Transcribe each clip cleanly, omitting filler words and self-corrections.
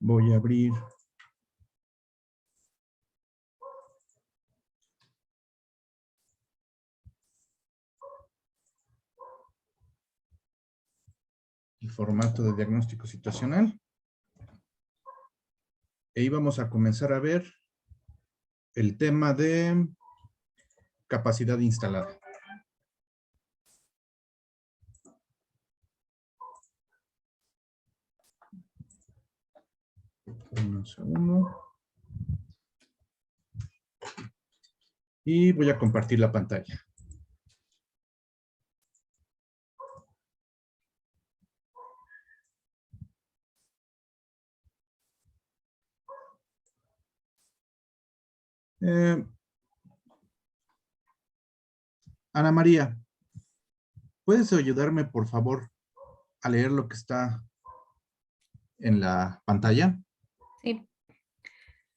Voy a abrir el formato de diagnóstico situacional. E íbamos a comenzar a ver el tema de capacidad instalada. Un segundo. Y voy a compartir la pantalla. Ana María, ¿puedes ayudarme, por favor, a leer lo que está en la pantalla? Sí.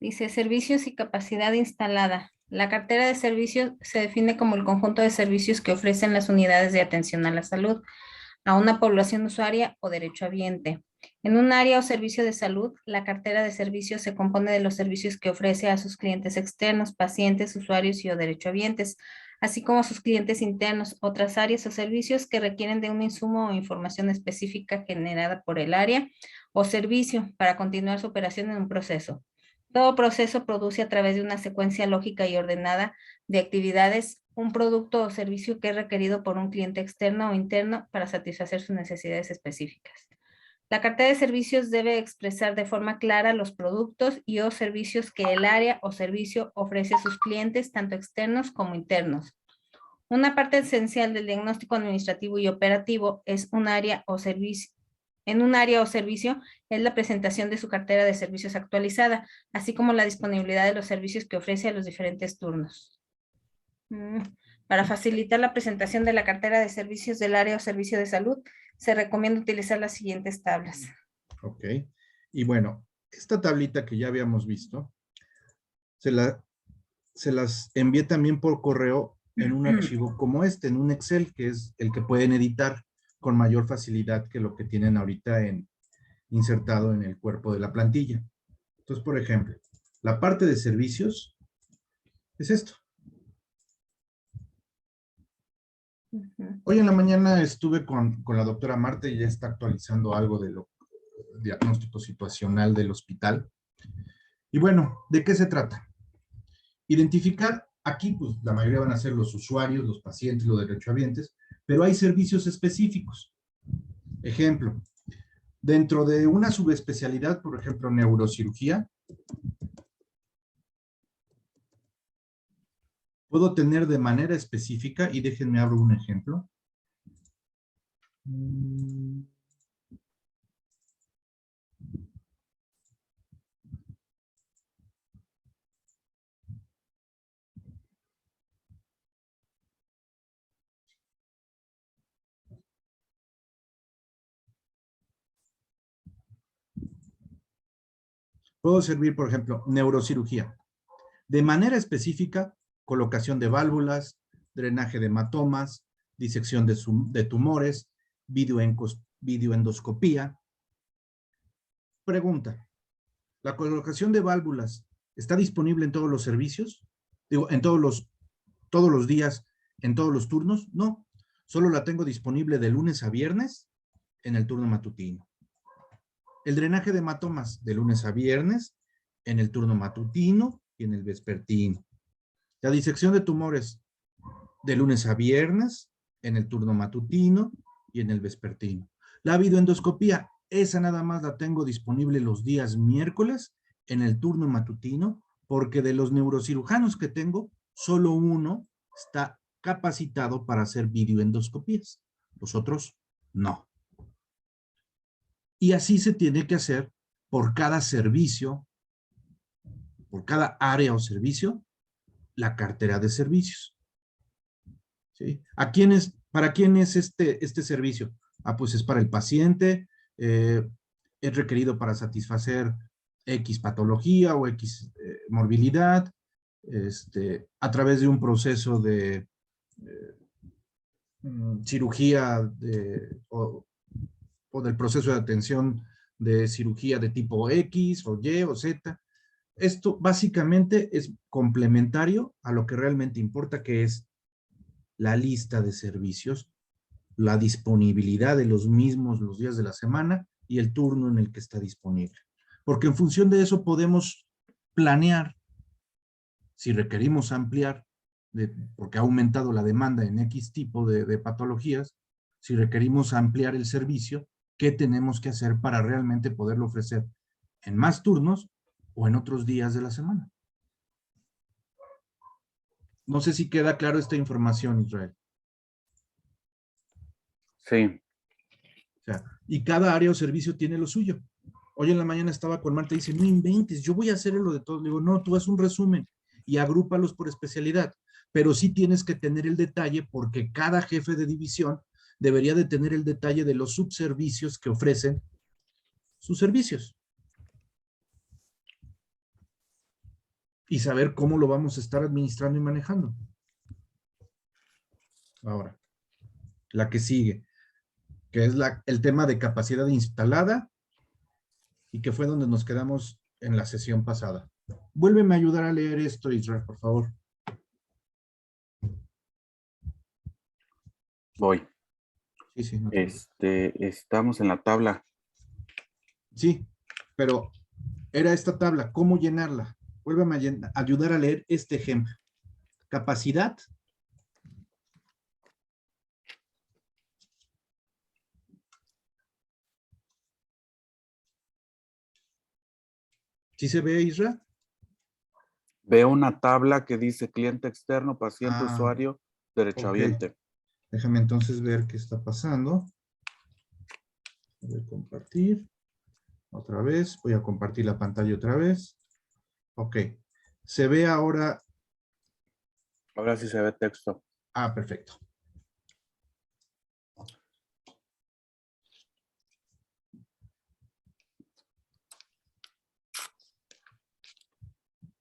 Dice servicios y capacidad instalada. La cartera de servicios se define como el conjunto de servicios que ofrecen las unidades de atención a la salud a una población usuaria o derechohabiente. En un área o servicio de salud, la cartera de servicios se compone de los servicios que ofrece a sus clientes externos, pacientes, usuarios y o derechohabientes, así como a sus clientes internos, otras áreas o servicios que requieren de un insumo o información específica generada por el área o servicio para continuar su operación en un proceso. Todo proceso produce a través de una secuencia lógica y ordenada de actividades un producto o servicio que es requerido por un cliente externo o interno para satisfacer sus necesidades específicas. La cartera de servicios debe expresar de forma clara los productos y o servicios que el área o servicio ofrece a sus clientes, tanto externos como internos. Una parte esencial del diagnóstico administrativo y operativo es un área o servicio. En un área o servicio es la presentación de su cartera de servicios actualizada, así como la disponibilidad de los servicios que ofrece a los diferentes turnos. Para facilitar la presentación de la cartera de servicios del área o servicio de salud, se recomienda utilizar las siguientes tablas. Ok. Y bueno, esta tablita que ya habíamos visto, se las envié también por correo en un archivo como este, en un Excel, que es el que pueden editar con mayor facilidad que lo que tienen ahorita insertado en el cuerpo de la plantilla. Entonces, por ejemplo, la parte de servicios es esto. Hoy en la mañana estuve con la doctora Marta y ya está actualizando algo de lo diagnóstico situacional del hospital. Y bueno, ¿de qué se trata? Identificar, aquí pues la mayoría van a ser los usuarios, los pacientes, los derechohabientes, pero hay servicios específicos. Ejemplo, dentro de una subespecialidad, por ejemplo, neurocirugía, puedo tener de manera específica, y déjenme abrir un ejemplo. Puedo servir, por ejemplo, neurocirugía. De manera específica, colocación de válvulas, drenaje de hematomas, disección de tumores, videoendoscopía. Pregunta, ¿la colocación de válvulas está disponible en todos los servicios? Digo, en todos los días, en todos los turnos. No, solo la tengo disponible de lunes a viernes en el turno matutino. El drenaje de hematomas de lunes a viernes en el turno matutino y en el vespertino. La disección de tumores de lunes a viernes en el turno matutino y en el vespertino. La videoendoscopía, esa nada más la tengo disponible los días miércoles en el turno matutino, porque de los neurocirujanos que tengo, solo uno está capacitado para hacer videoendoscopías. Los otros, no. Y así se tiene que hacer por cada servicio, por cada área o servicio, la cartera de servicios. ¿Sí? ¿Para quién es este servicio? Pues es para el paciente, es requerido para satisfacer X patología o X morbilidad, a través de un proceso de cirugía o del proceso de atención de cirugía de tipo X o Y o Z. Esto básicamente es complementario a lo que realmente importa, que es la lista de servicios, la disponibilidad de los mismos los días de la semana y el turno en el que está disponible. Porque en función de eso podemos planear si requerimos ampliar, porque ha aumentado la demanda en X tipo de patologías, si requerimos ampliar el servicio, ¿qué tenemos que hacer para realmente poderlo ofrecer en más turnos o en otros días de la semana? No sé si queda claro esta información, Israel. Sí. O sea, y cada área o servicio tiene lo suyo. Hoy en la mañana estaba con Marta y dice, no inventes, yo voy a hacer lo de todo. Le digo, no, tú haz un resumen y agrúpalos por especialidad, pero sí tienes que tener el detalle porque cada jefe de división debería de tener el detalle de los subservicios que ofrecen sus servicios. Y saber cómo lo vamos a estar administrando y manejando. Ahora, la que sigue, que es el tema de capacidad instalada y que fue donde nos quedamos en la sesión pasada. Vuélveme a ayudar a leer esto, Israel, por favor. Voy. Sí, sí, no te preocupes. Estamos en la tabla. Sí, pero era esta tabla, ¿cómo llenarla? Vuélveme a ayudar a leer este ejemplo. Capacidad. ¿Sí se ve, Isra? Veo una tabla que dice cliente externo, paciente, Ah, usuario, ok. derechohabiente. Déjame entonces ver qué está pasando. Voy a compartir. Otra vez. Voy a compartir la pantalla otra vez. Ok. Se ve ahora. Ahora sí se ve texto. Ah, perfecto.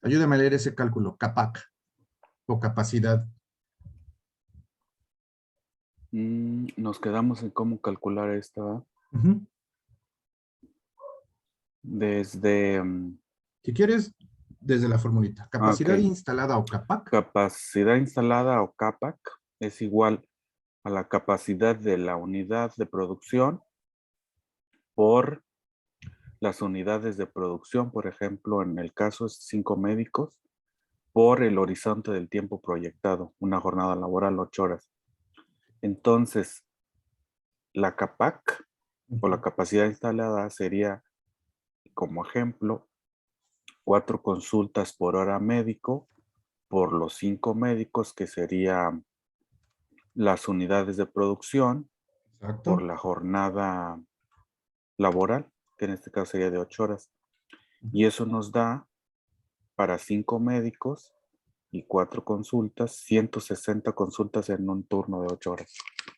Ayúdame a leer ese cálculo. CAPAC. O capacidad. Nos quedamos en cómo calcular esta. Uh-huh. Desde... Si quieres, desde la formulita. Capacidad ok. instalada o CAPAC. Capacidad instalada o CAPAC es igual a la capacidad de la unidad de producción por las unidades de producción, por ejemplo, en el caso es 5 médicos, por el horizonte del tiempo proyectado, una jornada laboral 8 horas. Entonces, la CAPAC o la capacidad instalada sería, como ejemplo, 4 consultas por hora médico por los 5 médicos, que serían las unidades de producción, por Exacto. la jornada laboral, que en este caso sería de 8 horas. Y eso nos da para 5 médicos y 4 consultas, 160 consultas en un turno de 8 horas.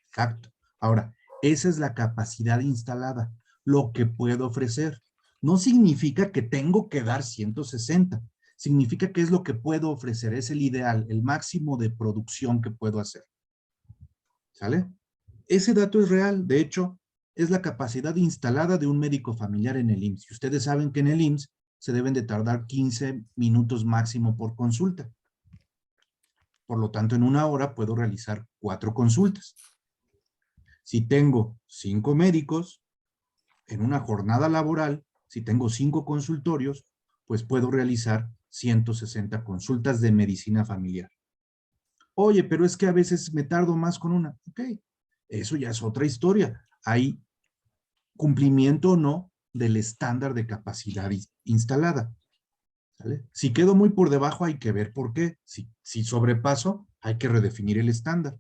Exacto. Ahora, esa es la capacidad instalada, lo que puedo ofrecer. No significa que tengo que dar 160, significa que es lo que puedo ofrecer, es el ideal, el máximo de producción que puedo hacer. ¿Sale? Ese dato es real, de hecho, es la capacidad instalada de un médico familiar en el IMSS. Y ustedes saben que en el IMSS se deben de tardar 15 minutos máximo por consulta. Por lo tanto, en una hora puedo realizar 4 consultas. Si tengo 5 médicos en una jornada laboral, si tengo 5 consultorios, pues puedo realizar 160 consultas de medicina familiar. Oye, pero es que a veces me tardo más con una. Ok, eso ya es otra historia. Hay cumplimiento o no del estándar de capacidad instalada. ¿Sale? Si quedo muy por debajo, hay que ver por qué. Si sobrepaso, hay que redefinir el estándar.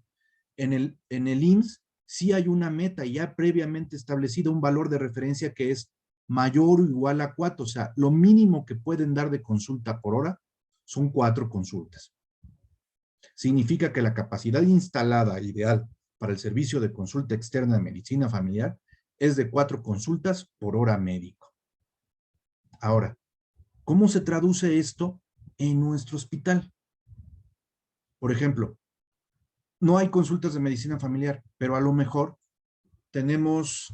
En el IMSS sí hay una meta ya previamente establecida, un valor de referencia que es mayor o igual a 4. O sea, lo mínimo que pueden dar de consulta por hora son 4 consultas. Significa que la capacidad instalada ideal para el servicio de consulta externa de medicina familiar es de 4 consultas por hora médico. Ahora, ¿cómo se traduce esto en nuestro hospital? Por ejemplo, no hay consultas de medicina familiar, pero a lo mejor tenemos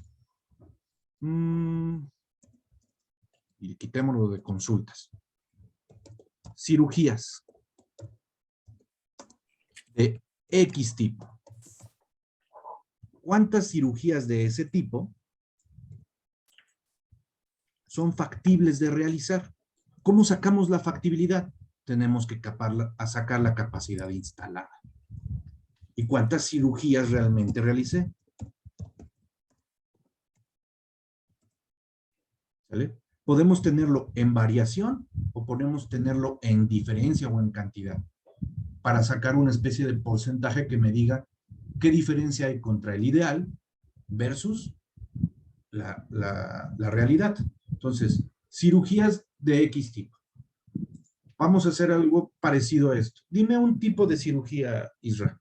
y quitémoslo de consultas. Cirugías de X tipo. ¿Cuántas cirugías de ese tipo son factibles de realizar? ¿Cómo sacamos la factibilidad? Tenemos que sacar la capacidad instalada. ¿Y cuántas cirugías realmente realicé? ¿Sale? Podemos tenerlo en variación o podemos tenerlo en diferencia o en cantidad para sacar una especie de porcentaje que me diga qué diferencia hay contra el ideal versus la realidad. Entonces, cirugías de X tipo. Vamos a hacer algo parecido a esto. Dime un tipo de cirugía, Isra.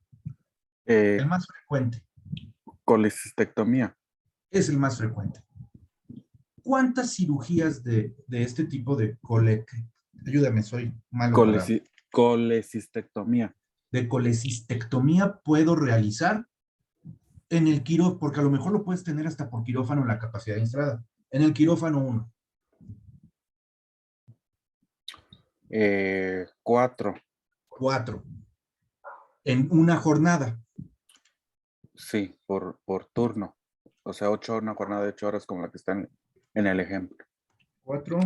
El más frecuente. Colecistectomía. Es el más frecuente. ¿Cuántas cirugías de este tipo de ayúdame, soy malo para... Colecistectomía. De colecistectomía puedo realizar en el quirófano? Porque a lo mejor lo puedes tener hasta por quirófano la capacidad instalada. En el quirófano 1. 4. 4. En una jornada. Sí, por turno. O sea, 8, una jornada de 8 horas como la que está en el ejemplo. 4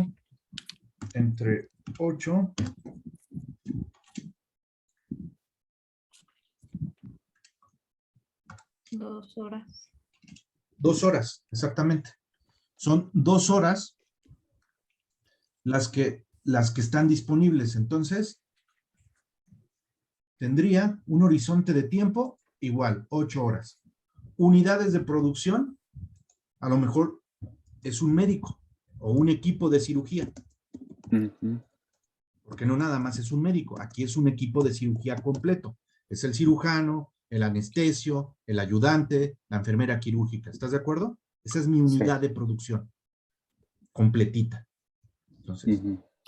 entre 8. Dos horas. 2 horas, exactamente. Son 2 horas las que están disponibles. Entonces, tendría un horizonte de tiempo igual, 8 horas. Unidades de producción, a lo mejor es un médico o un equipo de cirugía. Porque no nada más es un médico, aquí es un equipo de cirugía completo. Es el cirujano, el anestesio, el ayudante, la enfermera quirúrgica. ¿Estás de acuerdo? Esa es mi unidad de producción completita. Entonces,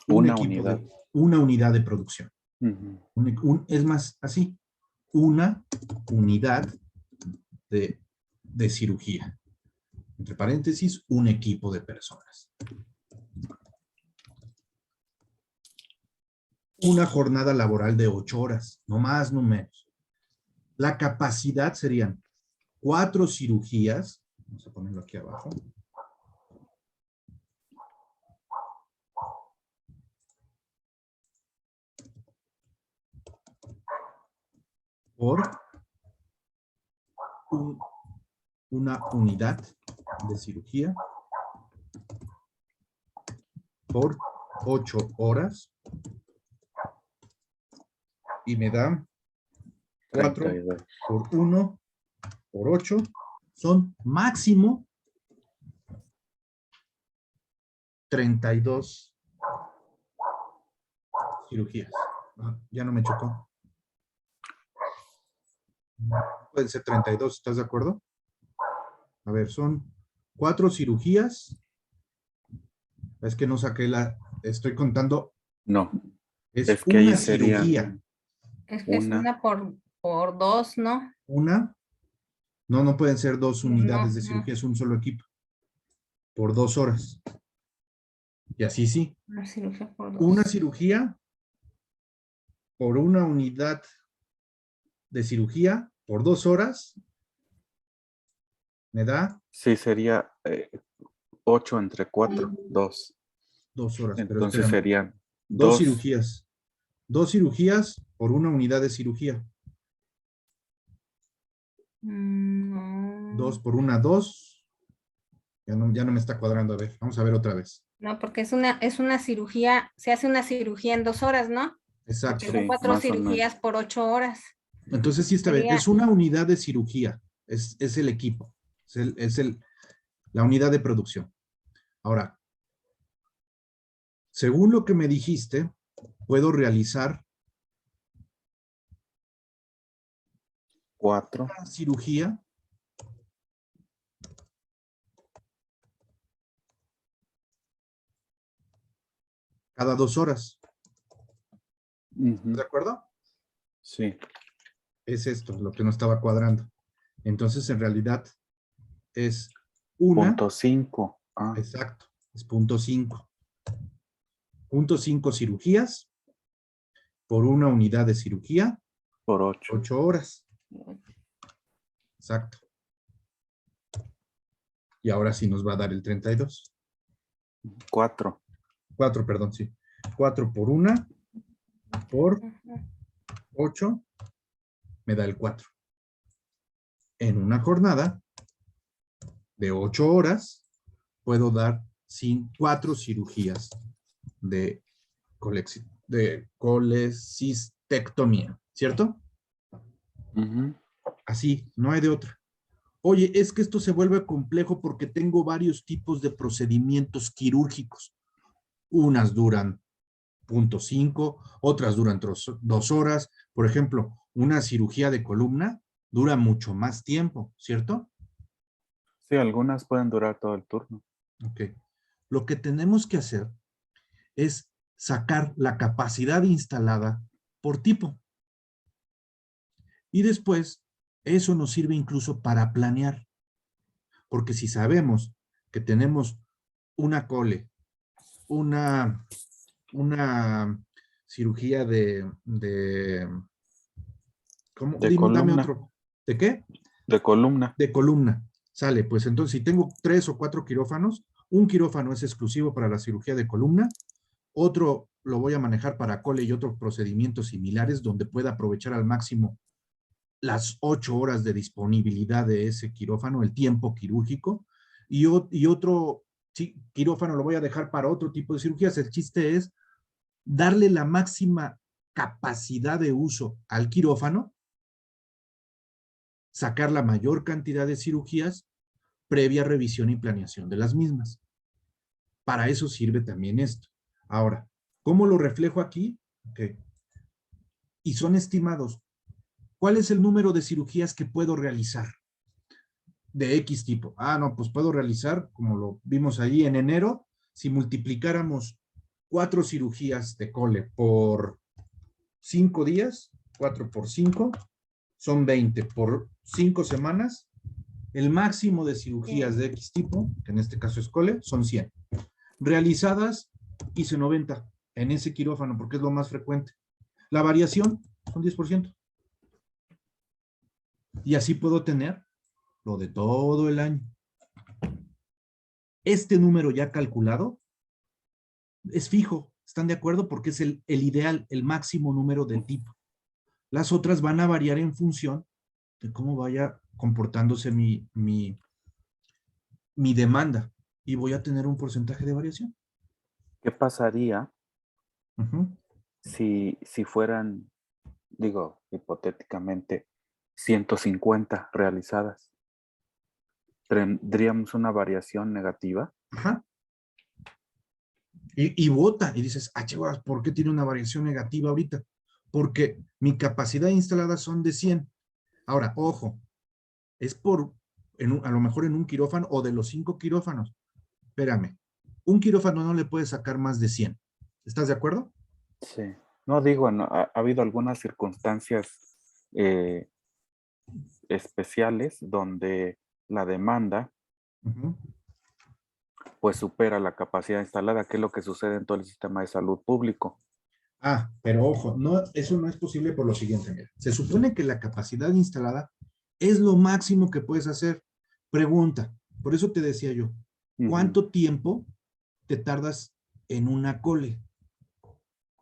una unidad. Una unidad de producción. Es más, así, una unidad de cirugía. Entre paréntesis, un equipo de personas. Una jornada laboral de 8 horas, no más, no menos. La capacidad serían 4 cirugías. Vamos a ponerlo aquí abajo. Por una unidad de cirugía por 8 horas y me da 4 32. por 1 por 8 son máximo 32 cirugías. Ya no me chocó. Pueden ser 32, ¿estás de acuerdo? A ver, son 4 cirugías. Es que no saqué estoy contando. No. Es que una ahí sería cirugía. Es que es una por 2, ¿no? ¿Una? No pueden ser 2 unidades de No. cirugía, es un solo equipo. Por 2 horas. Y así sí. Una cirugía por 2. Una cirugía por una unidad de cirugía por 2 horas. Me da. Sí, sería 8 entre 4, 2. 2 horas. Entonces pero serían 2 cirugías. 2 cirugías por una unidad de cirugía. 2 por 1, 2. Ya no me está cuadrando. A ver, vamos a ver otra vez. No, porque es una cirugía, se hace una cirugía en 2 horas, ¿no? Exacto. Porque son 4 cirugías por 8 horas. Entonces sí está bien. Es una unidad de cirugía. Es el equipo. Es la unidad de producción. Ahora, según lo que me dijiste, puedo realizar 4. una cirugía cada 2 horas. ¿De acuerdo? Sí. Es esto, lo que no estaba cuadrando. Entonces, en realidad, es una. .5. Exacto, es 0.5. 0.5 cirugías por una unidad de cirugía, Por 8. 8 horas. Exacto. Y ahora sí nos va a dar el 32. 4. 4, perdón, sí. 4 por 1 por 8 me da el 4. En una jornada de 8 horas puedo dar 4 cirugías de colecistectomía, ¿cierto? Ujú. Así, no hay de otra. Oye, es que esto se vuelve complejo porque tengo varios tipos de procedimientos quirúrgicos. Unas duran 0.5, otras duran 2 horas. Por ejemplo, una cirugía de columna dura mucho más tiempo, ¿cierto? Sí, algunas pueden durar todo el turno. Ok. Lo que tenemos que hacer es sacar la capacidad instalada por tipo. Y después, eso nos sirve incluso para planear. Porque si sabemos que tenemos una cole, una cirugía ¿cómo? De Dime, dame columna. otro. ¿De qué? De columna. De columna. Sale, pues entonces si tengo 3 o 4 quirófanos, un quirófano es exclusivo para la cirugía de columna, otro lo voy a manejar para cole y otros procedimientos similares donde pueda aprovechar al máximo las 8 horas de disponibilidad de ese quirófano, el tiempo quirúrgico, y otro quirófano lo voy a dejar para otro tipo de cirugías. El chiste es darle la máxima capacidad de uso al quirófano, sacar la mayor cantidad de cirugías previa revisión y planeación de las mismas. Para eso sirve también esto. Ahora, ¿cómo lo reflejo aquí? Okay. Y son estimados. ¿Cuál es el número de cirugías que puedo realizar? De X tipo. Ah, no, pues puedo realizar, como lo vimos ahí en enero, si multiplicáramos 4 cirugías de cole por 5 días, 4 por 5, son 20 por 5 semanas. El máximo de cirugías de X tipo, que en este caso es cole, son 100. Realizadas, hice 90 en ese quirófano, porque es lo más frecuente. La variación son 10%. Y así puedo tener lo de todo el año. Este número ya calculado es fijo, ¿están de acuerdo? Porque es el ideal, el máximo número del tipo. Las otras van a variar en función de cómo vaya comportándose mi demanda y voy a tener un porcentaje de variación. ¿Qué pasaría si fueran, digo, hipotéticamente, 150 realizadas? ¿Tendríamos una variación negativa? Ajá. Y vota y dices, chihuahua, ¿por qué tiene una variación negativa ahorita? Porque mi capacidad instalada son de 100. Ahora, ojo, es a lo mejor en un quirófano o de los 5 quirófanos. Espérame, un quirófano no le puede sacar más de 100. ¿Estás de acuerdo? Sí. No digo, no, ha habido algunas circunstancias especiales donde la demanda pues supera la capacidad instalada, que es lo que sucede en todo el sistema de salud público. Pero ojo, no, eso no es posible por lo siguiente. Mira. Se supone que la capacidad instalada es lo máximo que puedes hacer. Pregunta, por eso te decía yo, ¿cuánto tiempo te tardas en una cole?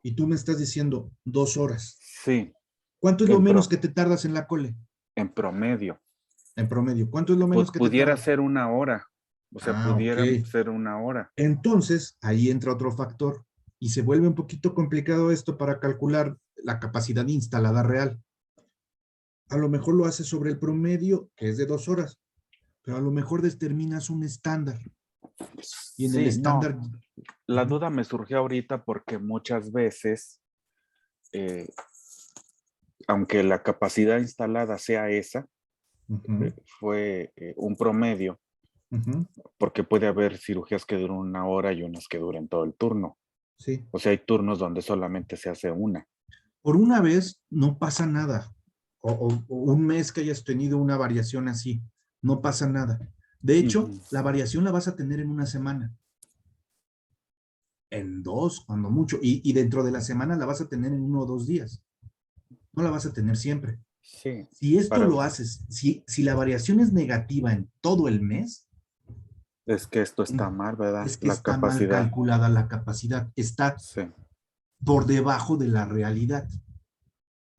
Y tú me estás diciendo 2 horas. Sí. ¿Cuánto es lo menos que te tardas en la cole? En promedio. En promedio. ¿Cuánto es lo menos que te tardas? Pudiera ser 1 hora. O sea, pudiera ser 1 hora. Entonces, ahí entra otro factor. Y se vuelve un poquito complicado esto para calcular la capacidad instalada real. A lo mejor lo haces sobre el promedio, que es de 2 horas. Pero a lo mejor determinas un estándar. Y en el estándar... No. La duda me surgió ahorita porque muchas veces, aunque la capacidad instalada sea esa, fue un promedio, porque puede haber cirugías que duran 1 hora y unas que duren todo el turno. Sí. O sea, hay turnos donde solamente se hace una. Por una vez no pasa nada. O un mes que hayas tenido una variación así, no pasa nada. De hecho, la variación la vas a tener en una semana. en 2, cuando mucho, y dentro de la semana la vas a tener en 1 o 2 días. No la vas a tener siempre. Sí, Si esto para, lo haces, si la variación es negativa en todo el mes, es que esto está mal, ¿verdad? es que La está mal capacidad. calculada la capacidad, está Sí, por debajo de la realidad.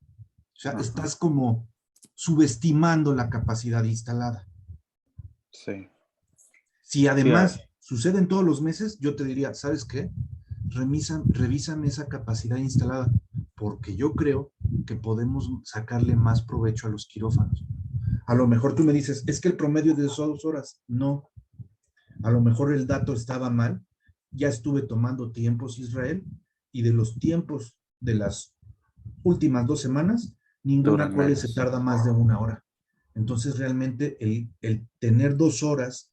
O sea, ajá, estás como subestimando la capacidad instalada. sí. Si Sí, además suceden todos los meses, yo te diría, ¿sabes qué? Revísame esa capacidad instalada, porque yo creo que podemos sacarle más provecho a los quirófanos. A lo mejor tú me dices, es que el promedio de 2 horas, no. A lo mejor el dato estaba mal. Ya estuve tomando tiempos, Israel, y de los tiempos de las últimas 2 semanas, ninguna duran cole se menos. tarda más de 1 hora. Entonces, realmente, el tener 2 horas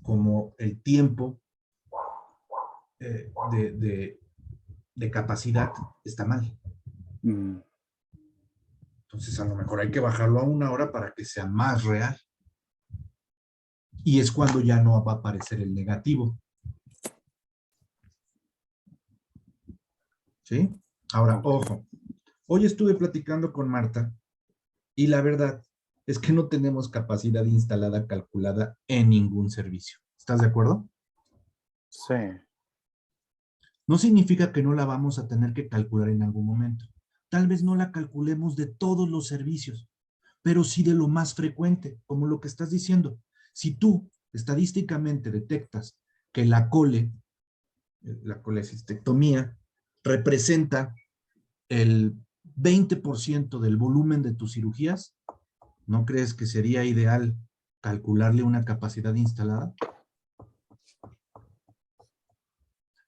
como el tiempo de capacidad está mal. Mm, Entonces, a lo mejor hay que bajarlo a 1 hora para que sea más real. Y es cuando ya no va a aparecer el negativo. ¿Sí? Ahora, ok. ojo. Hoy estuve platicando con Marta y la verdad es que no tenemos capacidad instalada calculada en ningún servicio. ¿Estás de acuerdo? Sí, No significa que no la vamos a tener que calcular en algún momento. Tal vez no la calculemos de todos los servicios, pero sí de lo más frecuente, como lo que estás diciendo. Si tú estadísticamente detectas que la colecistectomía, representa el 20% del volumen de tus cirugías, ¿no crees que sería ideal calcularle una capacidad instalada?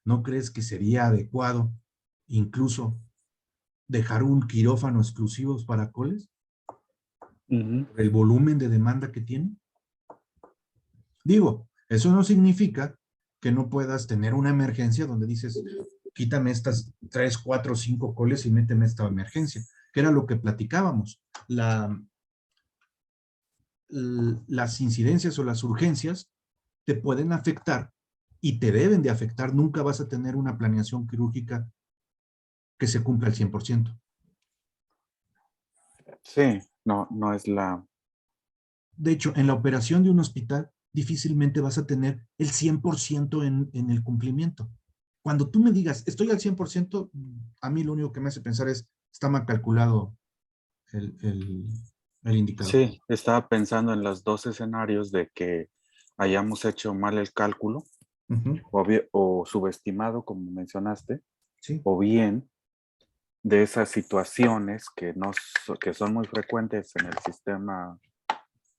¿No crees que sería adecuado incluso dejar un quirófano exclusivo para coles ujú, por el volumen de demanda que tiene? Digo, eso no significa que no puedas tener una emergencia donde dices, quítame estas 3, 4, 5 coles y méteme esta emergencia, que era lo que platicábamos. Las incidencias o las urgencias te pueden afectar y te deben de afectar. Nunca vas a tener una planeación quirúrgica que se cumpla al 100%. sí, no, no es la, De hecho, en la operación de un hospital, difícilmente vas a tener el 100% en el cumplimiento. Cuando tú me digas, estoy al 100%, a mí lo único que me hace pensar es, está mal calculado el, el, el indicador. sí, estaba pensando en los dos escenarios de que hayamos hecho mal el cálculo Ujú, o subestimado, como mencionaste, sí. o bien de esas situaciones que, que son muy frecuentes en el sistema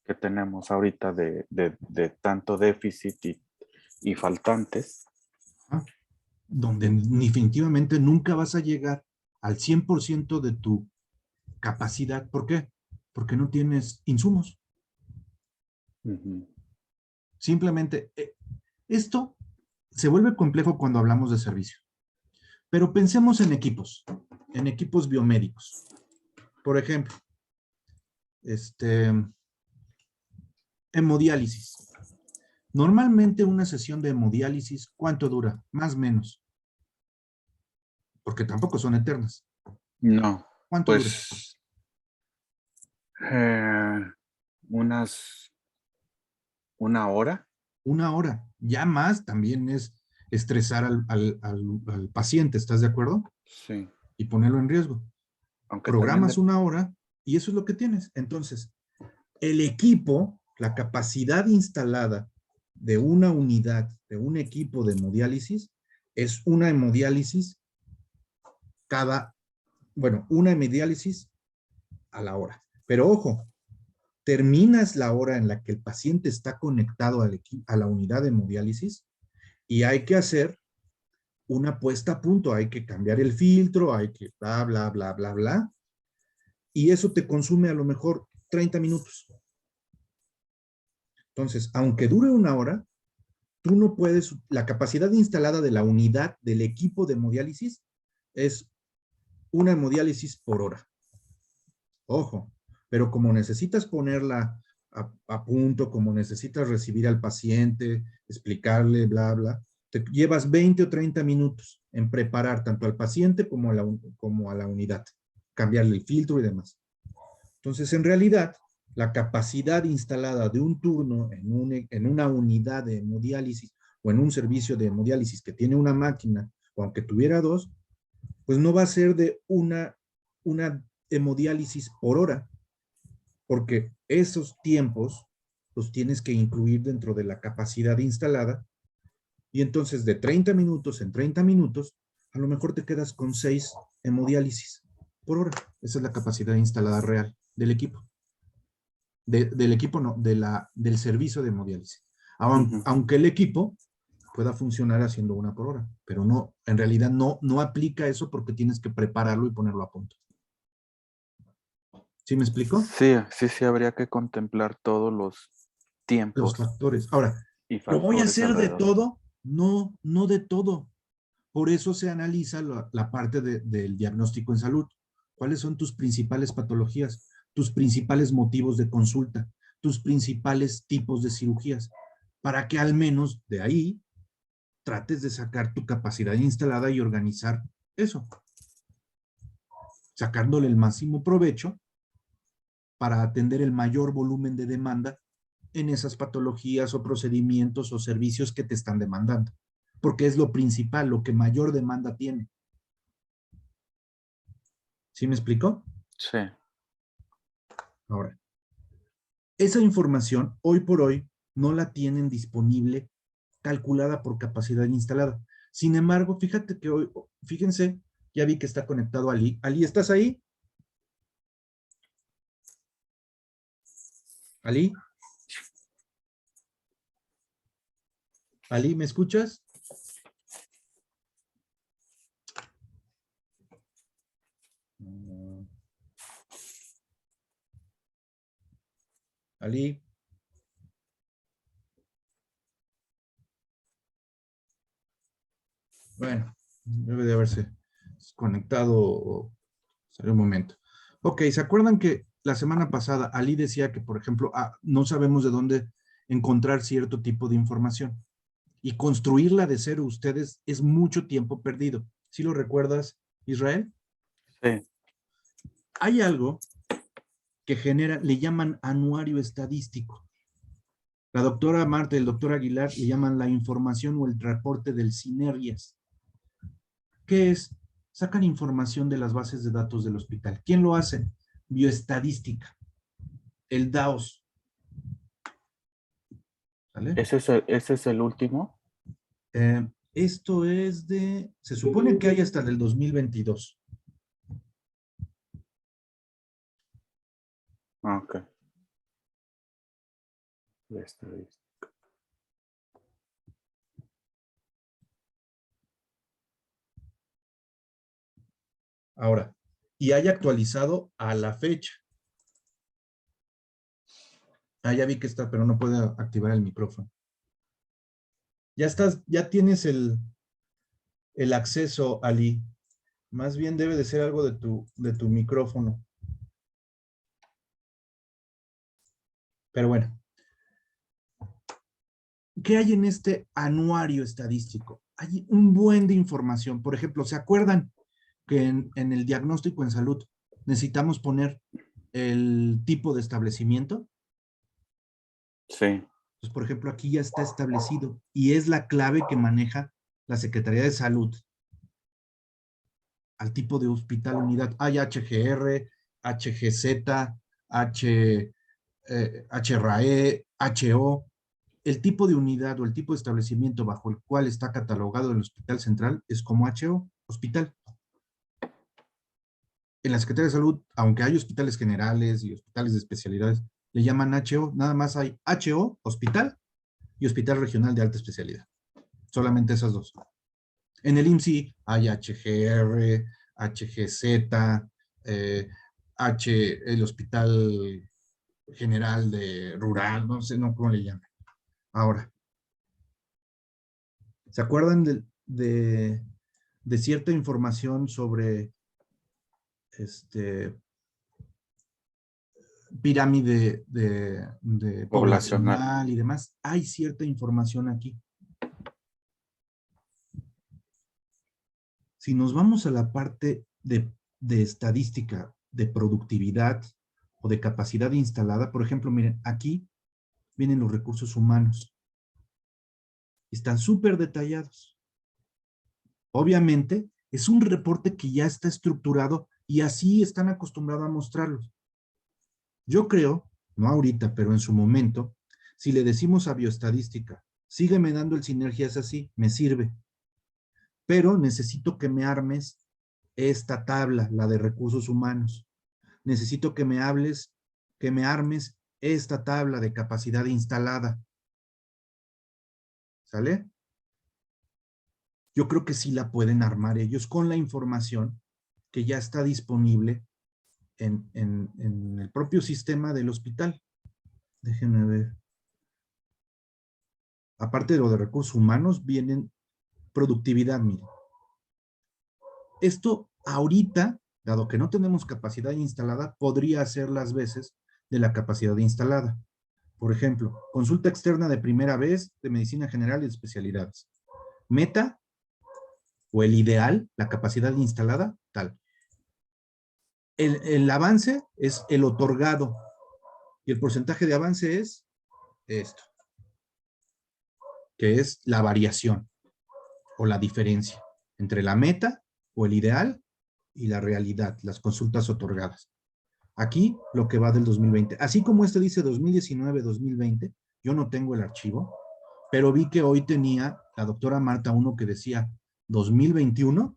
que tenemos ahorita de tanto déficit y faltantes. Ajá. Donde definitivamente nunca vas a llegar al 100% de tu capacidad. ¿Por qué? Porque no tienes insumos. Ujú, Simplemente, esto se vuelve complejo cuando hablamos de servicio. Pero pensemos en equipos biomédicos. Por ejemplo, hemodiálisis. Normalmente una sesión de hemodiálisis, ¿cuánto dura? Más o menos, porque tampoco son eternas. no, ¿Cuánto dura? pues eh, unas 1 hora. 1 hora. Ya más también es estresar al paciente, ¿estás de acuerdo? Sí, Y ponerlo en riesgo. aunque también Programas 1 hora y eso es lo que tienes. Entonces, el equipo, la capacidad instalada de una unidad, de un equipo de hemodiálisis, es una hemodiálisis una hemodiálisis a la hora. Pero ojo, terminas la hora en la que el paciente está conectado a la unidad de hemodiálisis y hay que hacer una puesta a punto, hay que cambiar el filtro, hay que bla, bla, bla, bla, bla, y eso te consume a lo mejor 30 minutos. Entonces, aunque dure 1 hora, tú no puedes, la capacidad instalada de la unidad del equipo de hemodiálisis es una hemodiálisis por hora. Ojo, pero como necesitas ponerla a punto, como necesitas recibir al paciente, explicarle, bla, bla, Te llevas 20 o 30 minutos en preparar tanto al paciente como a la unidad, cambiarle el filtro y demás. Entonces, en realidad, la capacidad instalada de un turno en una unidad de hemodiálisis o en un servicio de hemodiálisis que tiene una máquina, o aunque tuviera dos, pues no va a ser de una hemodiálisis por hora, porque esos tiempos los tienes que incluir dentro de la capacidad instalada, y entonces de 30 minutos en 30 minutos, a lo mejor te quedas con 6 hemodiálisis por hora. Esa es la capacidad instalada real del equipo. Del equipo no, del servicio de hemodiálisis. Aunque el equipo pueda funcionar haciendo una por hora, pero no, en realidad no aplica eso porque tienes que prepararlo y ponerlo a punto. ¿Sí me explico? Sí, habría que contemplar todos los tiempos. Los factores. Ahora, Y ¿lo voy a hacer de alrededor. todo? No de todo. Por eso se analiza la parte del diagnóstico en salud. ¿Cuáles son tus principales patologías? Tus principales motivos de consulta, tus principales tipos de cirugías, para que al menos de ahí trates de sacar tu capacidad instalada y organizar eso, sacándole el máximo provecho para atender el mayor volumen de demanda en esas patologías o procedimientos o servicios que te están demandando, porque es lo principal, lo que mayor demanda tiene. ¿Sí me explicó? Sí. Ahora, esa información hoy por hoy no la tienen disponible calculada por capacidad instalada. Sin embargo, fíjate que hoy, fíjense, ya vi que está conectado Ali. Ali, ¿estás ahí? Ali. Ali, ¿me escuchas? Ali. Bueno, debe de haberse conectado o salió un momento. Ok, ¿se acuerdan que la semana pasada Ali decía que, por ejemplo, no sabemos de dónde encontrar cierto tipo de información? Y construirla de cero ustedes es mucho tiempo perdido. ¿Sí lo recuerdas, Israel? Sí. Hay algo que genera, le llaman anuario estadístico. La doctora Marta y el doctor Aguilar le llaman la información o el reporte del sinergias. ¿Qué es? Sacan información de las bases de datos del hospital. ¿Quién lo hace? Bioestadística. El DAOS. ¿Sale? ¿Ese es el último? Esto es se supone que hay hasta el 2022. Ok. Estadística. Ahora, y haya actualizado a la fecha. Ya vi que está, pero no puede activar el micrófono. Ya tienes el acceso, Ali. Más bien debe de ser algo de tu micrófono. Pero bueno. ¿Qué hay en este anuario estadístico? Hay un buen de información. Por ejemplo, ¿se acuerdan que en el diagnóstico en salud necesitamos poner el tipo de establecimiento? Sí. Pues, por ejemplo, aquí ya está establecido y es la clave que maneja la Secretaría de Salud al tipo de hospital unidad. Hay HGR, HGZ, HRAE, HO. El tipo de unidad o el tipo de establecimiento bajo el cual está catalogado el Hospital Central es como HO, hospital. En la Secretaría de Salud, aunque hay hospitales generales y hospitales de especialidades, le llaman HO, nada más hay HO, hospital, y hospital regional de alta especialidad. Solamente esas dos. En el IMSS hay HGR, HGZ, el Hospital General de Rural, no sé cómo le llaman. Ahora, ¿se acuerdan de cierta información sobre pirámide de poblacional y demás? Hay cierta información aquí. Si nos vamos a la parte de estadística, de productividad o de capacidad instalada, por ejemplo, miren, aquí vienen los recursos humanos. Están súper detallados. Obviamente, es un reporte que ya está estructurado y así están acostumbrados a mostrarlos. Yo creo, no ahorita, pero en su momento, si le decimos a bioestadística, sígueme dando el sinergias así, me sirve. Pero necesito que me armes esta tabla, la de recursos humanos. Necesito que me armes esta tabla de capacidad instalada. ¿Sale? Yo creo que sí la pueden armar ellos con la información que ya está disponible en el propio sistema del hospital. Déjenme ver. Aparte de lo de recursos humanos, vienen productividad, miren. Esto ahorita, dado que no tenemos capacidad instalada, podría hacer las veces de la capacidad instalada. Por ejemplo, consulta externa de primera vez de medicina general y de especialidades. Meta o el ideal, la capacidad instalada, tal. El avance es el otorgado y el porcentaje de avance es esto, que es la variación o la diferencia entre la meta o el ideal y la realidad, las consultas otorgadas. Aquí lo que va del 2020. Así como este dice 2019-2020, yo no tengo el archivo, pero vi que hoy tenía la doctora Marta uno que decía 2021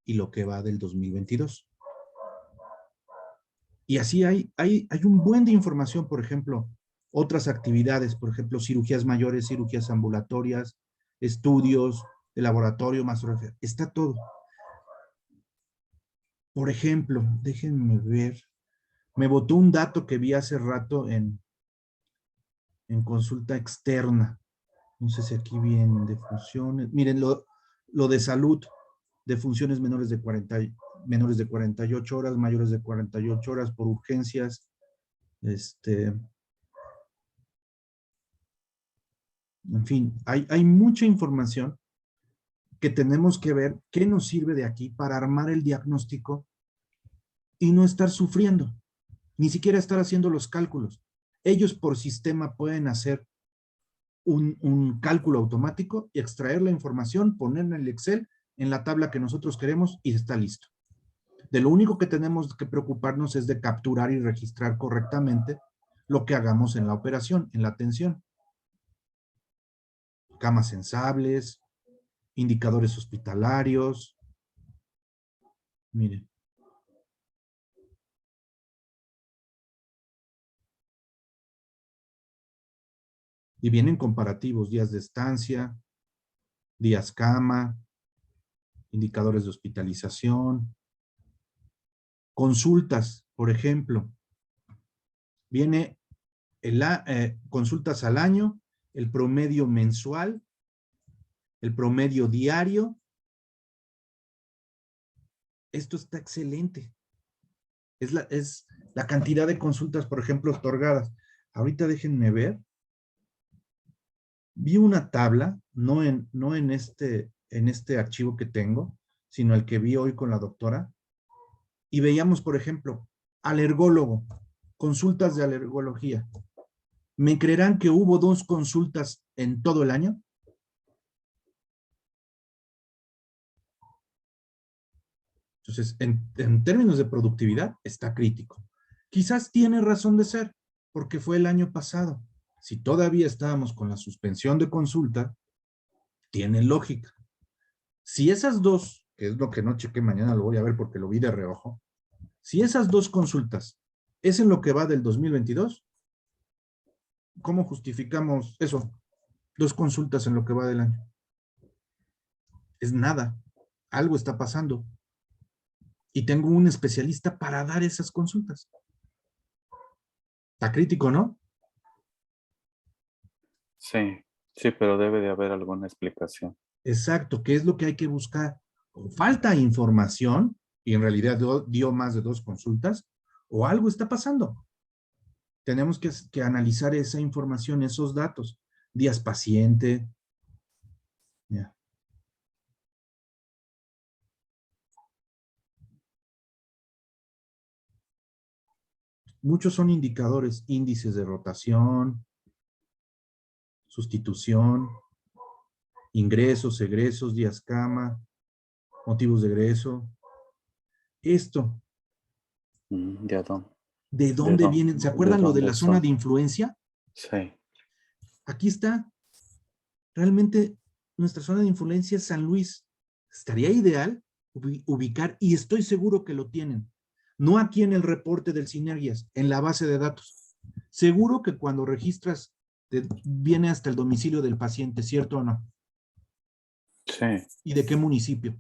y lo que va del 2022. Y así hay un buen de información, por ejemplo, otras actividades, por ejemplo, cirugías mayores, cirugías ambulatorias, estudios de laboratorio, mastografía, está todo. Por ejemplo, déjenme ver, me botó un dato que vi hace rato en consulta externa. No sé si aquí vienen de funciones. Miren, lo de salud, de funciones menores de 48 horas, mayores de 48 horas por urgencias. En fin, hay mucha información que tenemos que ver qué nos sirve de aquí para armar el diagnóstico y no estar sufriendo, ni siquiera estar haciendo los cálculos. Ellos por sistema pueden hacer un cálculo automático y extraer la información, ponerla en el Excel, en la tabla que nosotros queremos y está listo. De lo único que tenemos que preocuparnos es de capturar y registrar correctamente lo que hagamos en la operación, en la atención. Camas sensables, indicadores hospitalarios. Miren. Y vienen comparativos, días de estancia, días cama, indicadores de hospitalización, consultas, por ejemplo. Viene consultas al año, el promedio mensual, el promedio diario. Esto está excelente. Es la cantidad de consultas, por ejemplo, otorgadas. Ahorita déjenme ver. Vi una tabla, no en este archivo que tengo, sino el que vi hoy con la doctora, y veíamos, por ejemplo, alergólogo, consultas de alergología. ¿Me creerán que hubo 2 consultas en todo el año? Entonces, en términos de productividad, está crítico. Quizás tiene razón de ser, porque fue el año pasado. Si todavía estábamos con la suspensión de consulta, tiene lógica. Si esas 2, que es lo que no chequé, mañana lo voy a ver porque lo vi de reojo, si esas 2 consultas es en lo que va del 2022, ¿cómo justificamos eso? 2 consultas en lo que va del año. Es nada. Algo está pasando. Y tengo un especialista para dar esas consultas. Está crítico, ¿no? Sí, sí, pero debe de haber alguna explicación. Exacto, ¿qué es lo que hay que buscar? O falta información, y en realidad dio más de 2 consultas, o algo está pasando. Tenemos que analizar esa información, esos datos. Días paciente. Ya. Muchos son indicadores, índices de rotación, sustitución, ingresos, egresos, días cama, motivos de egreso. Esto, ¿De dónde? ¿de dónde vienen? ¿Se acuerdan lo de la zona son? de influencia? Sí. Aquí está. Realmente nuestra zona de influencia es San Luis. Estaría ideal ubicar, y estoy seguro que lo tienen, no aquí en el reporte del Sinergias, en la base de datos. Seguro que cuando registras viene hasta el domicilio del paciente, ¿cierto o no? Sí. ¿Y de qué municipio?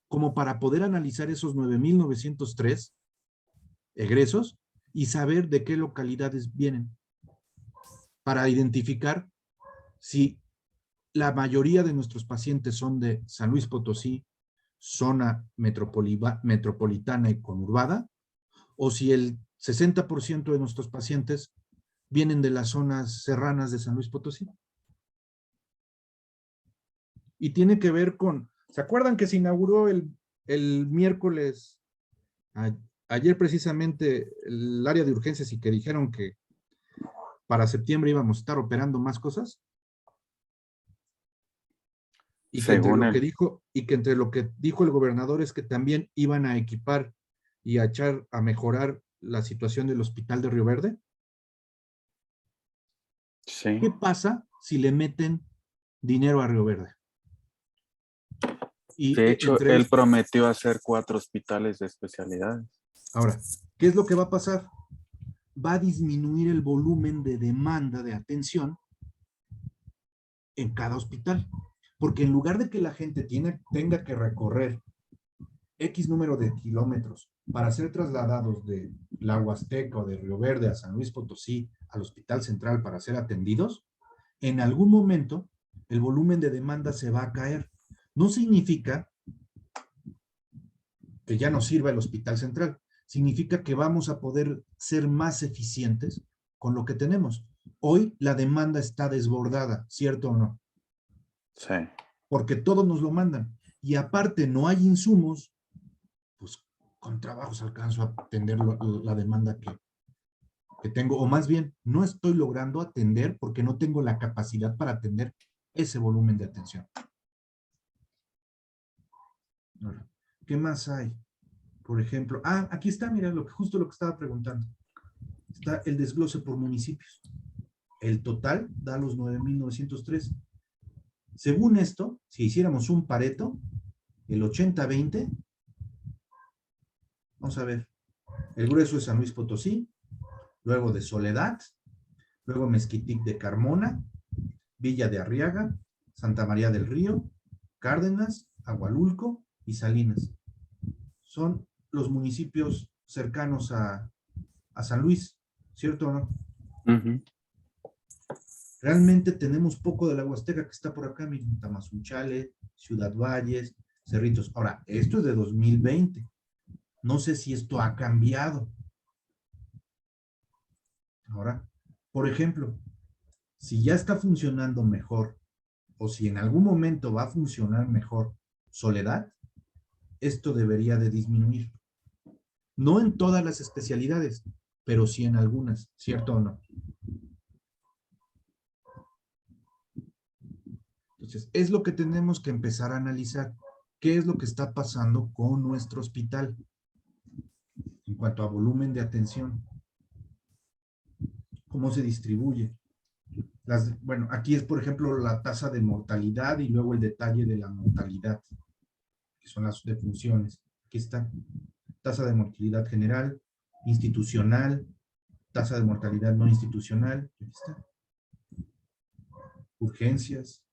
Como para poder analizar esos 9,903 egresos y saber de qué localidades vienen, para identificar si la mayoría de nuestros pacientes son de San Luis Potosí, zona metropolitana y conurbada, o si el 60% de nuestros pacientes vienen de las zonas serranas de San Luis Potosí. Y tiene que ver con, ¿se acuerdan que se inauguró el miércoles, ayer precisamente, el área de urgencias y que dijeron que para septiembre íbamos a estar operando más cosas? Y que entre Según lo que él. dijo, y que entre lo que dijo el gobernador es que también iban a equipar y a echar a mejorar la situación del hospital de Río Verde. Sí. ¿Qué pasa si le meten dinero a Río Verde? Y De hecho, entre él prometió hacer 4 hospitales de especialidades. ahora, ¿qué es lo que va a pasar? Va a disminuir el volumen de demanda de atención en cada hospital. Porque en lugar de que la gente tenga que recorrer X número de kilómetros para ser trasladados de la Huasteca o de Río Verde a San Luis Potosí al Hospital Central para ser atendidos, en algún momento el volumen de demanda se va a caer. No significa que ya no sirva el Hospital Central, significa que vamos a poder ser más eficientes con lo que tenemos. Hoy la demanda está desbordada, ¿cierto o no? Sí. Porque todos nos lo mandan. Y aparte no hay insumos, pues con trabajos alcanzo a atender la demanda que tengo, o más bien, no estoy logrando atender porque no tengo la capacidad para atender ese volumen de atención. Ahora, ¿qué más hay? Por ejemplo, aquí está, mira, justo lo que estaba preguntando. Está el desglose por municipios. El total da los 9,903. Según esto, si hiciéramos un Pareto, el 80-20, vamos a ver, el grueso es San Luis Potosí, luego de Soledad, luego Mezquitic de Carmona, Villa de Arriaga, Santa María del Río, Cárdenas, Agualulco y Salinas. Son los municipios cercanos a San Luis, ¿cierto o no? Uh-huh. Realmente tenemos poco de la Huasteca que está por acá, miren, Tamazunchale, Ciudad Valles, Cerritos. Ahora, esto es de 2020. No sé si esto ha cambiado. Ahora, por ejemplo, si ya está funcionando mejor o si en algún momento va a funcionar mejor Soledad, esto debería de disminuir. No en todas las especialidades, pero sí en algunas, ¿cierto o no? Entonces, es lo que tenemos que empezar a analizar. ¿Qué es lo que está pasando con nuestro hospital en cuanto a volumen de atención? ¿Cómo se distribuye? Bueno, aquí es, por ejemplo, la tasa de mortalidad y luego el detalle de la mortalidad, que son las defunciones. Aquí está. Tasa de mortalidad general, institucional, tasa de mortalidad no institucional. Aquí está. Urgencias,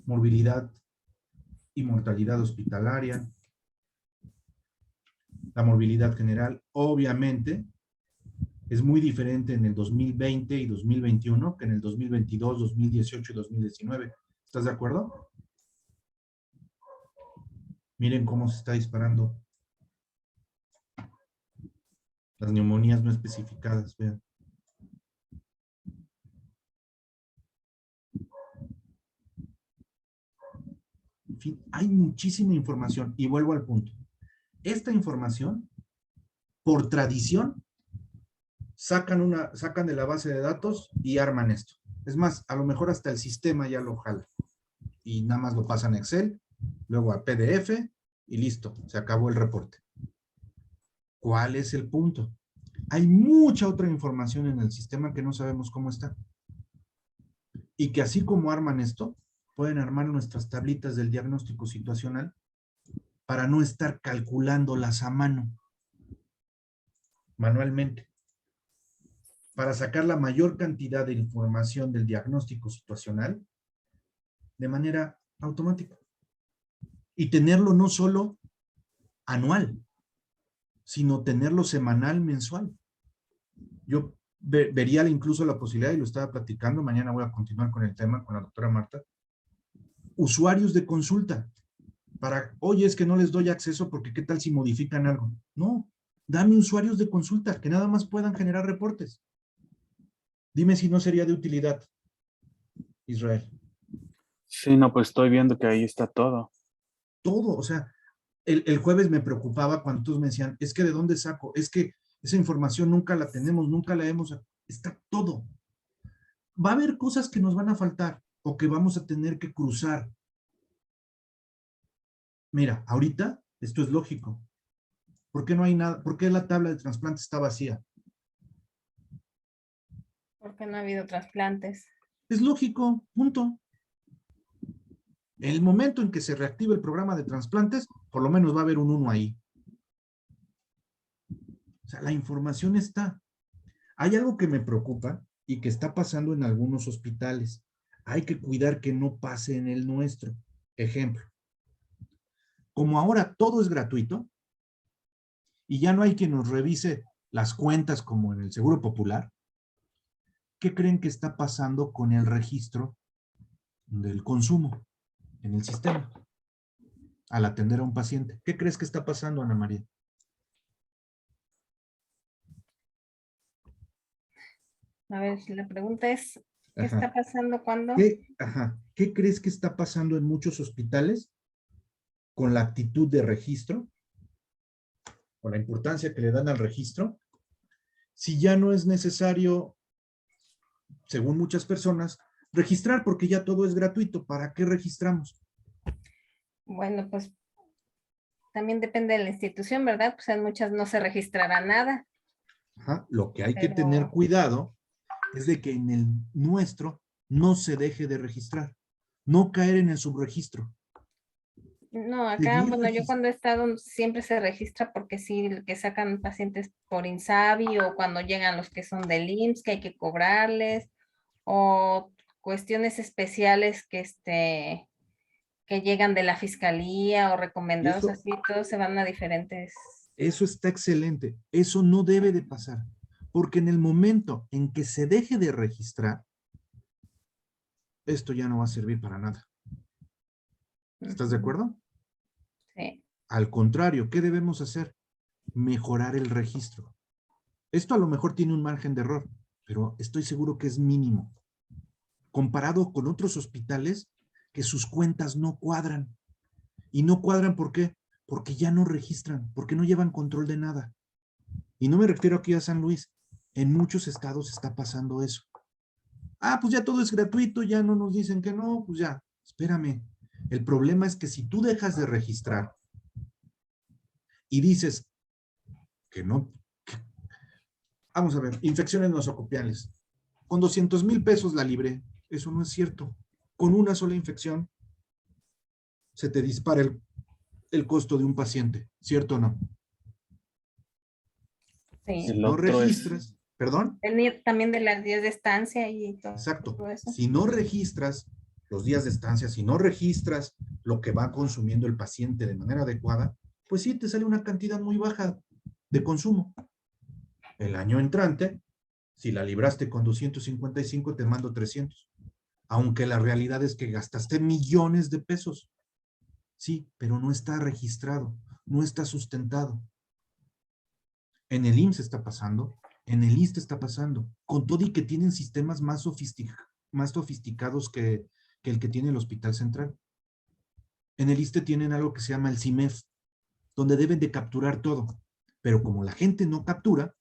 morbilidad y mortalidad hospitalaria, la morbilidad general, obviamente, es muy diferente en el 2020 y 2021 que en el 2022, 2018 y 2019. ¿Estás de acuerdo? Miren cómo se está disparando las neumonías no especificadas, vean. En fin, hay muchísima información y vuelvo al punto. Esta información por tradición, sacan de la base de datos y arman esto. Es más, a lo mejor hasta el sistema ya lo jala. Y nada más lo pasan a Excel, luego a PDF y listo, se acabó el reporte. ¿Cuál es el punto? Hay mucha otra información en el sistema que no sabemos cómo está. Y que así como arman esto, pueden armar nuestras tablitas del diagnóstico situacional para no estar calculándolas a mano, manualmente, para sacar la mayor cantidad de información del diagnóstico situacional de manera automática. Y tenerlo no solo anual, sino tenerlo semanal, mensual. Yo vería incluso la posibilidad, y lo estaba platicando, mañana voy a continuar con el tema con la doctora Marta, usuarios de consulta, para, oye, es que no les doy acceso porque qué tal si modifican algo. No, dame usuarios de consulta que nada más puedan generar reportes. Dime si no sería de utilidad, Israel. Sí, no, pues estoy viendo que ahí está todo. Todo, o sea, el jueves me preocupaba cuando todos me decían, es que ¿de dónde saco? Es que esa información nunca la tenemos, nunca la hemos, está todo. Va a haber cosas que nos van a faltar o que vamos a tener que cruzar. Mira, ahorita esto es lógico. ¿Por qué no hay nada? ¿Por qué la tabla de trasplante está vacía? Porque no ha habido trasplantes. Es lógico, punto. El momento en que se reactive el programa de trasplantes, por lo menos va a haber un 1 ahí. O sea, la información está. Hay algo que me preocupa y que está pasando en algunos hospitales. Hay que cuidar que no pase en el nuestro. Ejemplo. Como ahora todo es gratuito y ya no hay quien nos revise las cuentas como en el Seguro Popular, ¿qué creen que está pasando con el registro del consumo en el sistema al atender a un paciente? ¿Qué crees que está pasando, Ana María? A ver, la pregunta es, ¿qué Ajá. está pasando cuando? ¿Qué crees que está pasando en muchos hospitales con la actitud de registro, con la importancia que le dan al registro, si ya no es necesario, según muchas personas, registrar porque ya todo es gratuito? ¿Para qué registramos? Bueno, pues también depende de la institución, ¿verdad? Pues en muchas no se registrará nada. Ajá. Lo que hay que Pero tener cuidado es de que en el nuestro no se deje de registrar, no caer en el subregistro. no, acá, Seguir bueno, yo registrando. cuando he estado siempre se registra porque sí, que sacan pacientes por INSABI o cuando llegan los que son del IMSS, que hay que cobrarles, o cuestiones especiales que llegan de la fiscalía o recomendados Eso, así, todos se van a diferentes. eso está excelente. Eso no debe de pasar. Porque en el momento en que se deje de registrar, esto ya no va a servir para nada. ¿Estás de acuerdo? Sí. Al contrario, ¿qué debemos hacer? Mejorar el registro. Esto a lo mejor tiene un margen de error, pero estoy seguro que es mínimo. Comparado con otros hospitales que sus cuentas no cuadran. ¿Y no cuadran por qué? Porque ya no registran, porque no llevan control de nada. Y no me refiero aquí a San Luis. En muchos estados está pasando eso. Ah, pues ya todo es gratuito, ya no nos dicen que no, pues ya, espérame. El problema es que si tú dejas de registrar y dices que no, vamos a ver, infecciones nosocopiales, con 200,000 pesos la libré, eso no es cierto. Con una sola infección se te dispara el costo de un paciente, ¿cierto o no? Sí. Si El no otro es, registras, perdón, También de las 10 de estancia y exacto, todo eso. si no registras los días de estancia, si no registras lo que va consumiendo el paciente de manera adecuada, pues sí, te sale una cantidad muy baja de consumo. El año entrante, si la libraste con 255, te mando 300. Aunque la realidad es que gastaste millones de pesos. Sí, pero no está registrado, no está sustentado. En el IMSS está pasando, en el ISSSTE está pasando, con todo y que tienen sistemas más sofisticados que el que tiene el Hospital Central. En el ISSSTE tienen algo que se llama el CIMEF, donde deben de capturar todo. Pero como la gente no captura,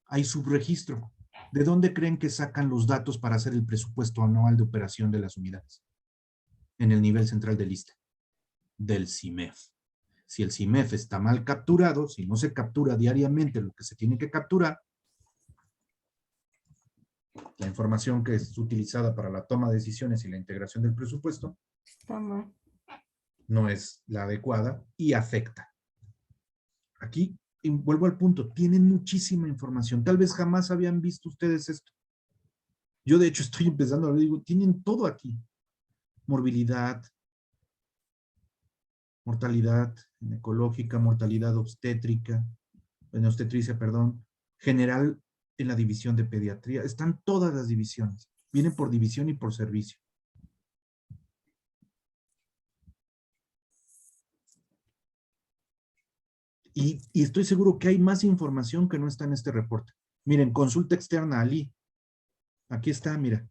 hay subregistro. ¿De dónde creen que sacan los datos para hacer el presupuesto anual de operación de las unidades? En el nivel central de lista. Del CIMEF. Si el CIMEF está mal capturado, si no se captura diariamente lo que se tiene que capturar, la información que es utilizada para la toma de decisiones y la integración del presupuesto Está mal. no es la adecuada y afecta. Aquí, y vuelvo al punto, tienen muchísima información. Tal vez jamás habían visto ustedes esto. Yo, de hecho, estoy empezando a ver, digo, tienen todo aquí. Morbilidad, mortalidad ginecológica, mortalidad obstétrica, en obstetricia, perdón, general en la división de pediatría. Están todas las divisiones. Vienen por división y por servicio. Y estoy seguro que hay más información que no está en este reporte. Miren, consulta externa, Ali. Aquí está, mira.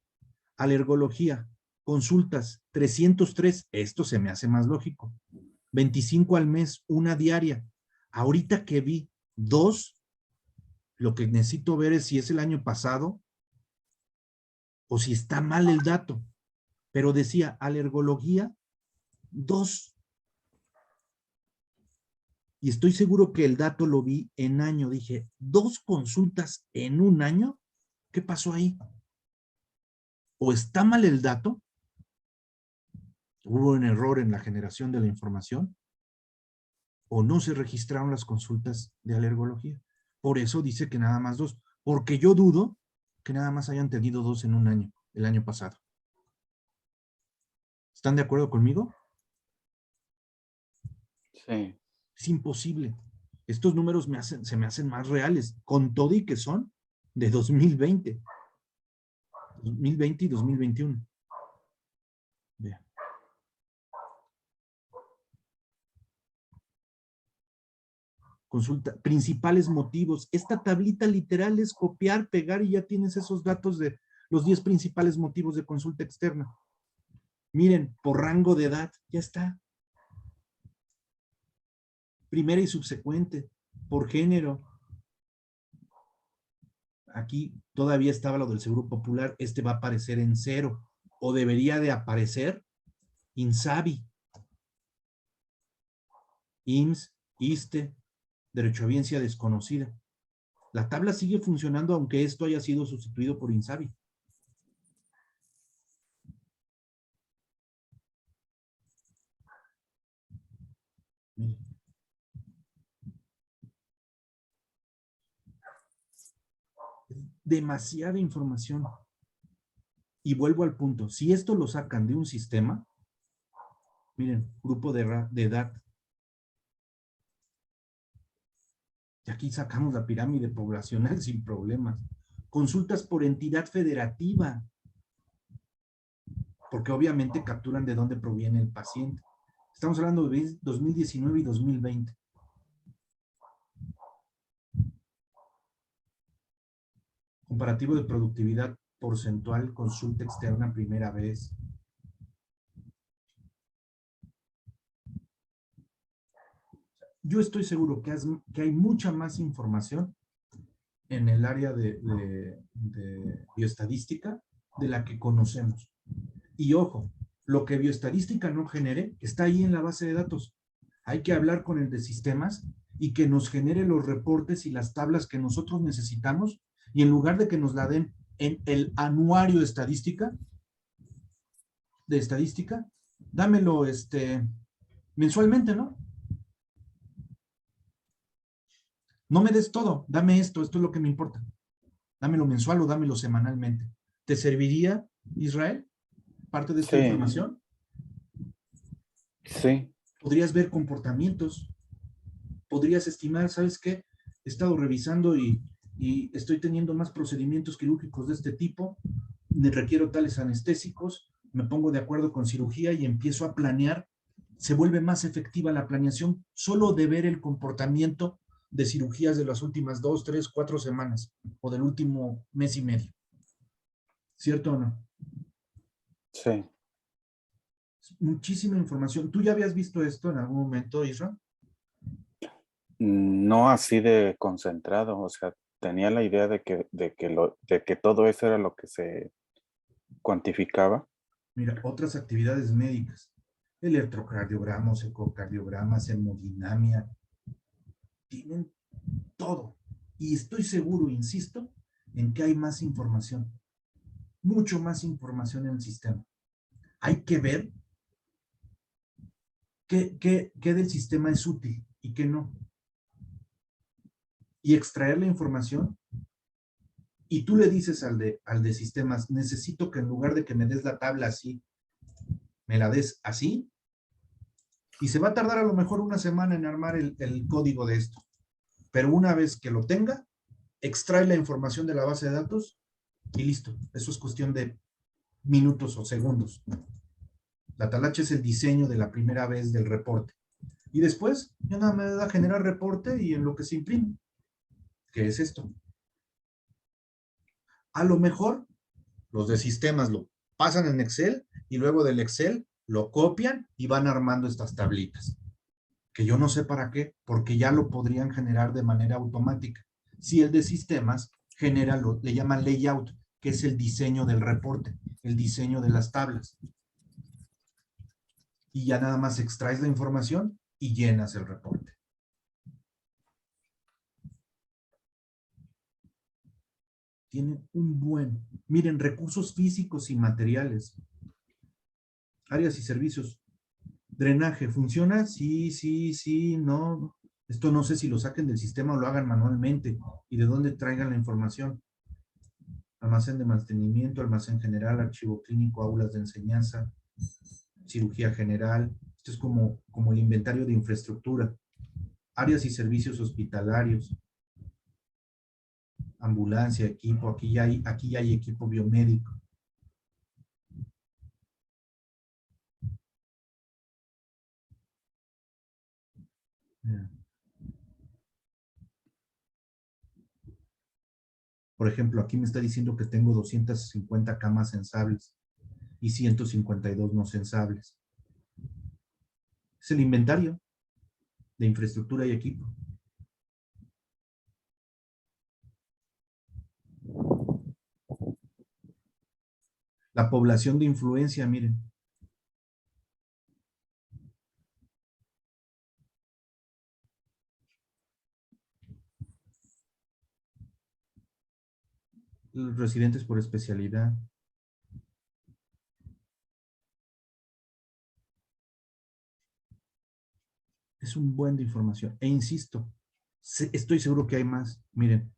Alergología, consultas, 303. Esto se me hace más lógico. 25 al mes, una diaria. Ahorita que vi 2, lo que necesito ver es si es el año pasado o si está mal el dato. Pero decía, alergología, 2. Y estoy seguro que el dato lo vi en año. Dije, 2 consultas en un año. ¿Qué pasó ahí? O está mal el dato, hubo un error en la generación de la información, o no se registraron las consultas de alergología. Por eso dice que nada más 2. Porque yo dudo que nada más hayan tenido 2 en un año, el año pasado. ¿Están de acuerdo conmigo? Sí. Es imposible. Estos números se me hacen más reales, con todo y que son de 2020. 2020 y 2021. Vean. Consulta, principales motivos. Esta tablita literal es copiar, pegar y ya tienes esos datos de los 10 principales motivos de consulta externa. Miren, por rango de edad, ya está. Primera y subsecuente, por género. Aquí todavía estaba lo del Seguro Popular, este va a aparecer en 0, o debería de aparecer INSABI, IMSS, ISSSTE, derechohabiencia desconocida. La tabla sigue funcionando aunque esto haya sido sustituido por INSABI. Demasiada información. Y vuelvo al punto, si esto lo sacan de un sistema, miren, grupo de edad. Y aquí sacamos la pirámide poblacional sin problemas. Consultas por entidad federativa, porque obviamente capturan de dónde proviene el paciente. Estamos hablando de 2019 y 2020. Comparativo de productividad porcentual, consulta externa primera vez. Yo estoy seguro que hay mucha más información en el área de bioestadística de la que conocemos. Y ojo, lo que bioestadística no genere está ahí en la base de datos. Hay que hablar con el de sistemas y que nos genere los reportes y las tablas que nosotros necesitamos, y en lugar de que nos la den en el anuario de estadística, dámelo mensualmente, ¿no? No me des todo, dame esto es lo que me importa. Dámelo mensual o dámelo semanalmente. ¿Te serviría, Israel, parte de esta información? Sí. Podrías ver comportamientos. Podrías estimar, ¿sabes qué? He estado revisando y estoy teniendo más procedimientos quirúrgicos de este tipo. Me requiero tales anestésicos. Me pongo de acuerdo con cirugía y empiezo a planear. Se vuelve más efectiva la planeación solo de ver el comportamiento de cirugías de las últimas 2, 3, 4 semanas o del último mes y medio. ¿Cierto o no? Sí. Muchísima información. ¿Tú ya habías visto esto en algún momento, Isra? No así de concentrado, o sea, tenía la idea de que todo eso era lo que se cuantificaba. Mira, otras actividades médicas, electrocardiogramas, ecocardiogramas, hemodinamia, tienen todo. Y estoy seguro, insisto, en que hay más información, mucho más información en el sistema. Hay que ver qué del sistema es útil y qué no. Y extraer la información. Y tú le dices al de sistemas, necesito que en lugar de que me des la tabla así, me la des así. Y se va a tardar a lo mejor una semana en armar el código de esto. Pero una vez que lo tenga, extrae la información de la base de datos y listo. Eso es cuestión de minutos o segundos. La talacha es el diseño de la primera vez del reporte. Y después ya nada me da a generar reporte y en lo que se imprime. ¿Qué es esto? A lo mejor los de sistemas lo pasan en Excel y luego del Excel lo copian y van armando estas tablitas. Que yo no sé para qué, porque ya lo podrían generar de manera automática. Si el de sistemas genera, le llaman layout, que es el diseño del reporte, el diseño de las tablas. Y ya nada más extraes la información y llenas el reporte. Tienen miren, recursos físicos y materiales. Áreas y servicios. Drenaje, ¿funciona? Sí, sí, sí, no. Esto no sé si lo saquen del sistema o lo hagan manualmente y de dónde traigan la información. Almacén de mantenimiento, almacén general, archivo clínico, aulas de enseñanza, cirugía general. Esto es como el inventario de infraestructura. Áreas y servicios hospitalarios. Ambulancia, equipo. Aquí ya hay equipo biomédico. Por ejemplo, aquí me está diciendo que tengo 250 camas sensables y 152 no sensables. Es el inventario de infraestructura y equipo. La población de influencia, miren. Los residentes por especialidad. Es un buen de información. E insisto, estoy seguro que hay más. Miren,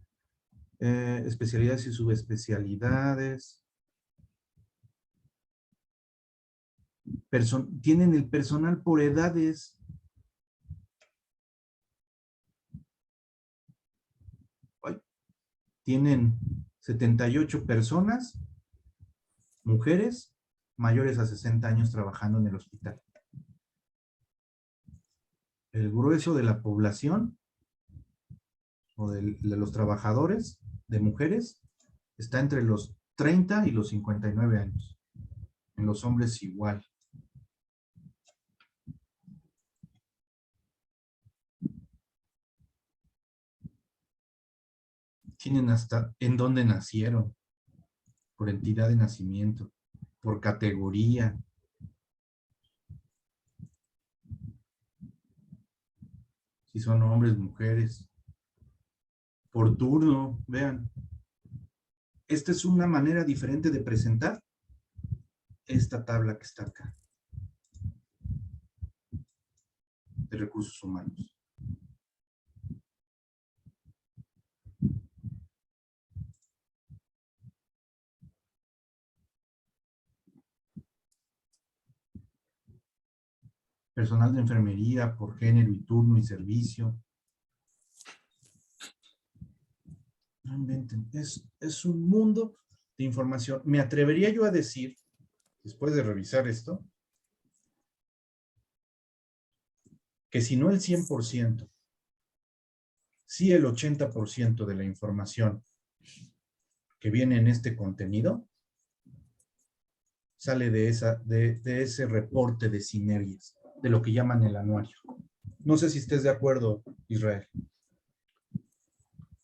especialidades y subespecialidades. Tienen el personal por edades. Tienen 78 personas, mujeres, mayores a 60 años trabajando en el hospital. El grueso de la población o de los trabajadores, de mujeres, está entre los 30 y los 59 años. En los hombres igual. Tienen hasta en dónde nacieron, por entidad de nacimiento, por categoría. Si son hombres, mujeres. Por turno, vean. Esta es una manera diferente de presentar esta tabla que está acá. De recursos humanos. Personal de enfermería por género y turno y servicio. No inventen. Es un mundo de información. Me atrevería yo a decir, después de revisar esto, que si no el 100%, sí el 80% de la información que viene en este contenido sale de ese reporte de sinergias, de lo que llaman el anuario. No sé si estés de acuerdo, Israel.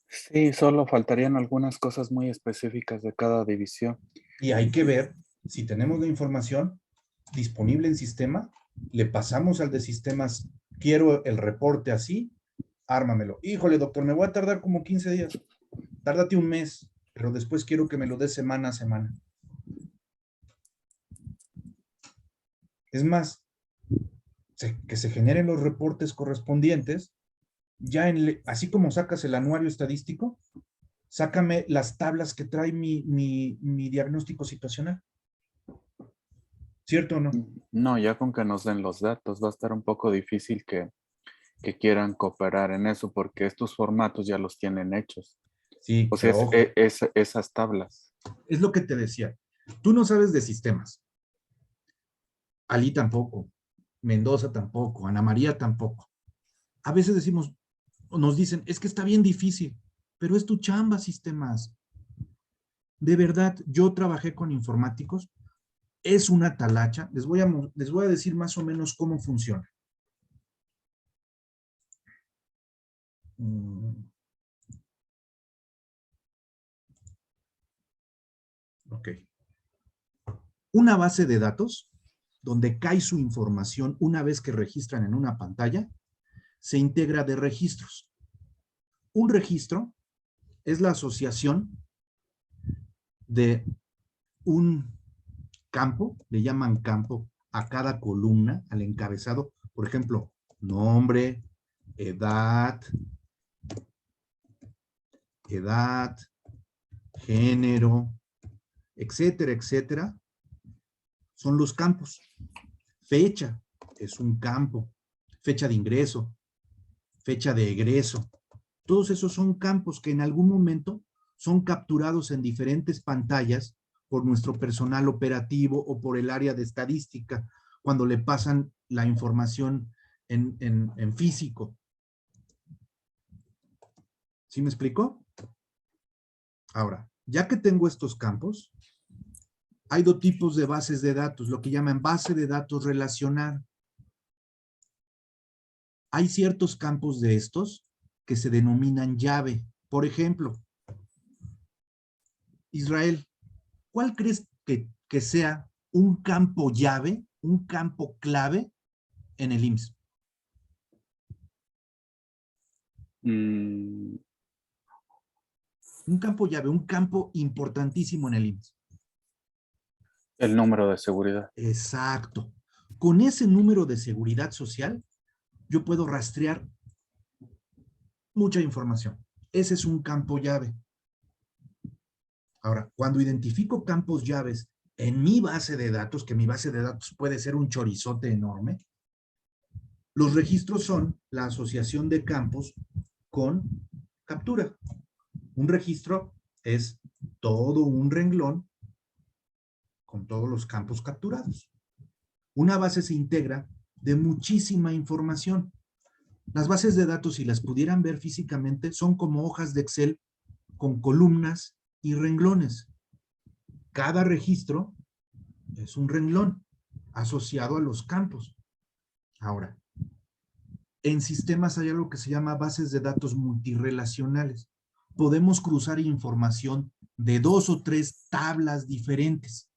Sí, solo faltarían algunas cosas muy específicas de cada división. Y hay que ver si tenemos la información disponible en sistema, le pasamos al de sistemas, quiero el reporte así, ármamelo. Híjole, doctor, me voy a tardar como 15 días. Tárdate un mes, pero después quiero que me lo des semana a semana. Es más, que se generen los reportes correspondientes, ya así como sacas el anuario estadístico, sácame las tablas que trae mi diagnóstico situacional. ¿Cierto o no? No, ya con que nos den los datos va a estar un poco difícil que quieran cooperar en eso porque estos formatos ya los tienen hechos. Sí, O sea, pero ojo, esas tablas. es lo que te decía. Tú no sabes de sistemas. Ali tampoco. Mendoza tampoco. Ana María tampoco. A veces decimos, nos dicen, es que está bien difícil, pero es tu chamba, sistemas. De verdad, yo trabajé con informáticos. Es una talacha. Les voy a decir más o menos cómo funciona. Ok. Una base de datos donde cae su información una vez que registran en una pantalla, se integra de registros. Un registro es la asociación de un campo, le llaman campo a cada columna, al encabezado, por ejemplo, nombre, edad, género, etcétera, etcétera, son los campos. Fecha es un campo, fecha de ingreso, fecha de egreso. Todos esos son campos que en algún momento son capturados en diferentes pantallas por nuestro personal operativo o por el área de estadística, cuando le pasan la información en físico. ¿Sí me explico? Ahora, ya que tengo estos campos, hay dos tipos de bases de datos, lo que llaman base de datos relacional. Hay ciertos campos de estos que se denominan llave. Por ejemplo, Israel, ¿cuál crees que sea un campo llave, un campo clave en el IMSS? Un campo llave, un campo importantísimo en el IMSS. El número de seguridad. Exacto. Con ese número de seguridad social, yo puedo rastrear mucha información. Ese es un campo llave. Ahora, cuando identifico campos llaves en mi base de datos, que mi base de datos puede ser un chorizote enorme, los registros son la asociación de campos con captura. Un registro es todo un renglón con todos los campos capturados. Una base se integra de muchísima información. Las bases de datos, si las pudieran ver físicamente, son como hojas de Excel con columnas y renglones. Cada registro es un renglón asociado a los campos. Ahora, en sistemas hay algo que se llama bases de datos multirrelacionales. Podemos cruzar información de 2 o 3 tablas diferentes,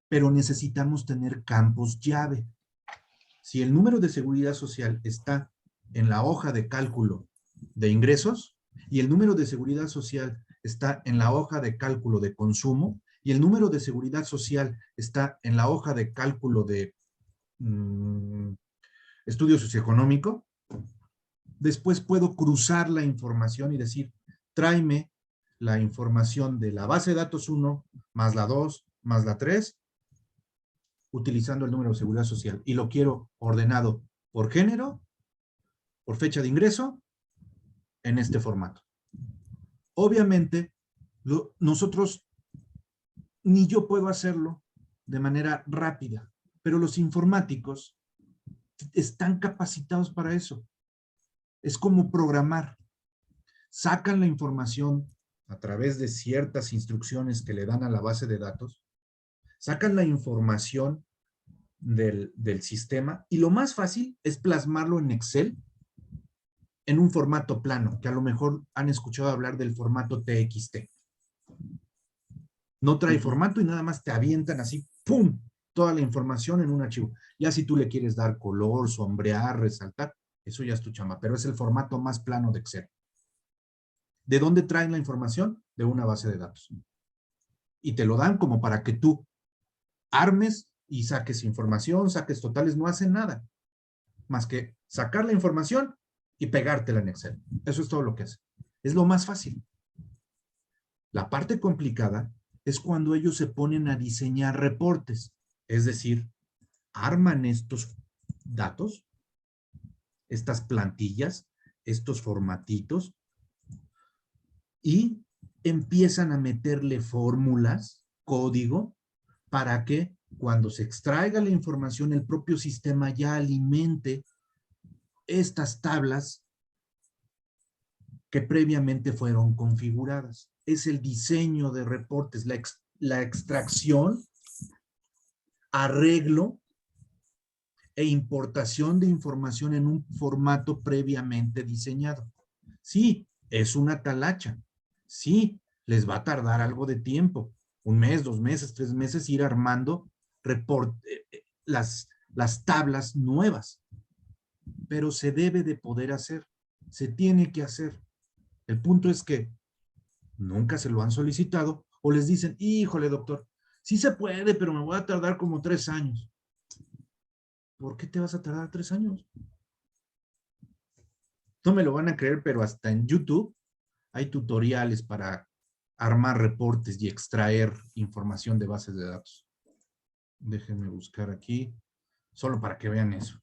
pero necesitamos tener campos llave. Si el número de seguridad social está en la hoja de cálculo de ingresos y el número de seguridad social está en la hoja de cálculo de consumo y el número de seguridad social está en la hoja de cálculo de estudio socioeconómico, después puedo cruzar la información y decir, tráeme la información de la base de datos 1 más la 2 más la 3 utilizando el número de seguridad social y lo quiero ordenado por género, por fecha de ingreso, en este formato. Obviamente, nosotros, ni yo puedo hacerlo de manera rápida, pero los informáticos están capacitados para eso. Es como programar. Sacan la información a través de ciertas instrucciones que le dan a la base de datos, sacan la información del sistema y lo más fácil es plasmarlo en Excel en un formato plano, que a lo mejor han escuchado hablar del formato TXT. No trae formato y nada más te avientan así, ¡pum!, toda la información en un archivo. Ya si tú le quieres dar color, sombrear, resaltar, eso ya es tu chamba, pero es el formato más plano de Excel. ¿De dónde traen la información? De una base de datos. Y te lo dan como para que tú armes y saques información, saques totales, no hacen nada más que sacar la información y pegártela en Excel. Eso es todo lo que hace. Es lo más fácil. La parte complicada es cuando ellos se ponen a diseñar reportes, es decir, arman estos datos, estas plantillas, estos formatitos, y empiezan a meterle fórmulas, código, para que cuando se extraiga la información, el propio sistema ya alimente estas tablas que previamente fueron configuradas. Es el diseño de reportes, la extracción, arreglo e importación de información en un formato previamente diseñado. Sí, es una talacha. Sí, les va a tardar algo de tiempo, 1 mes, 2 meses, 3 meses, ir armando las tablas nuevas. Pero se debe de poder hacer, se tiene que hacer. El punto es que nunca se lo han solicitado o les dicen, híjole, doctor, sí se puede, pero me voy a tardar como 3 años. ¿Por qué te vas a tardar 3 años? No me lo van a creer, pero hasta en YouTube hay tutoriales para armar reportes y extraer información de bases de datos. Déjenme buscar aquí, solo para que vean eso.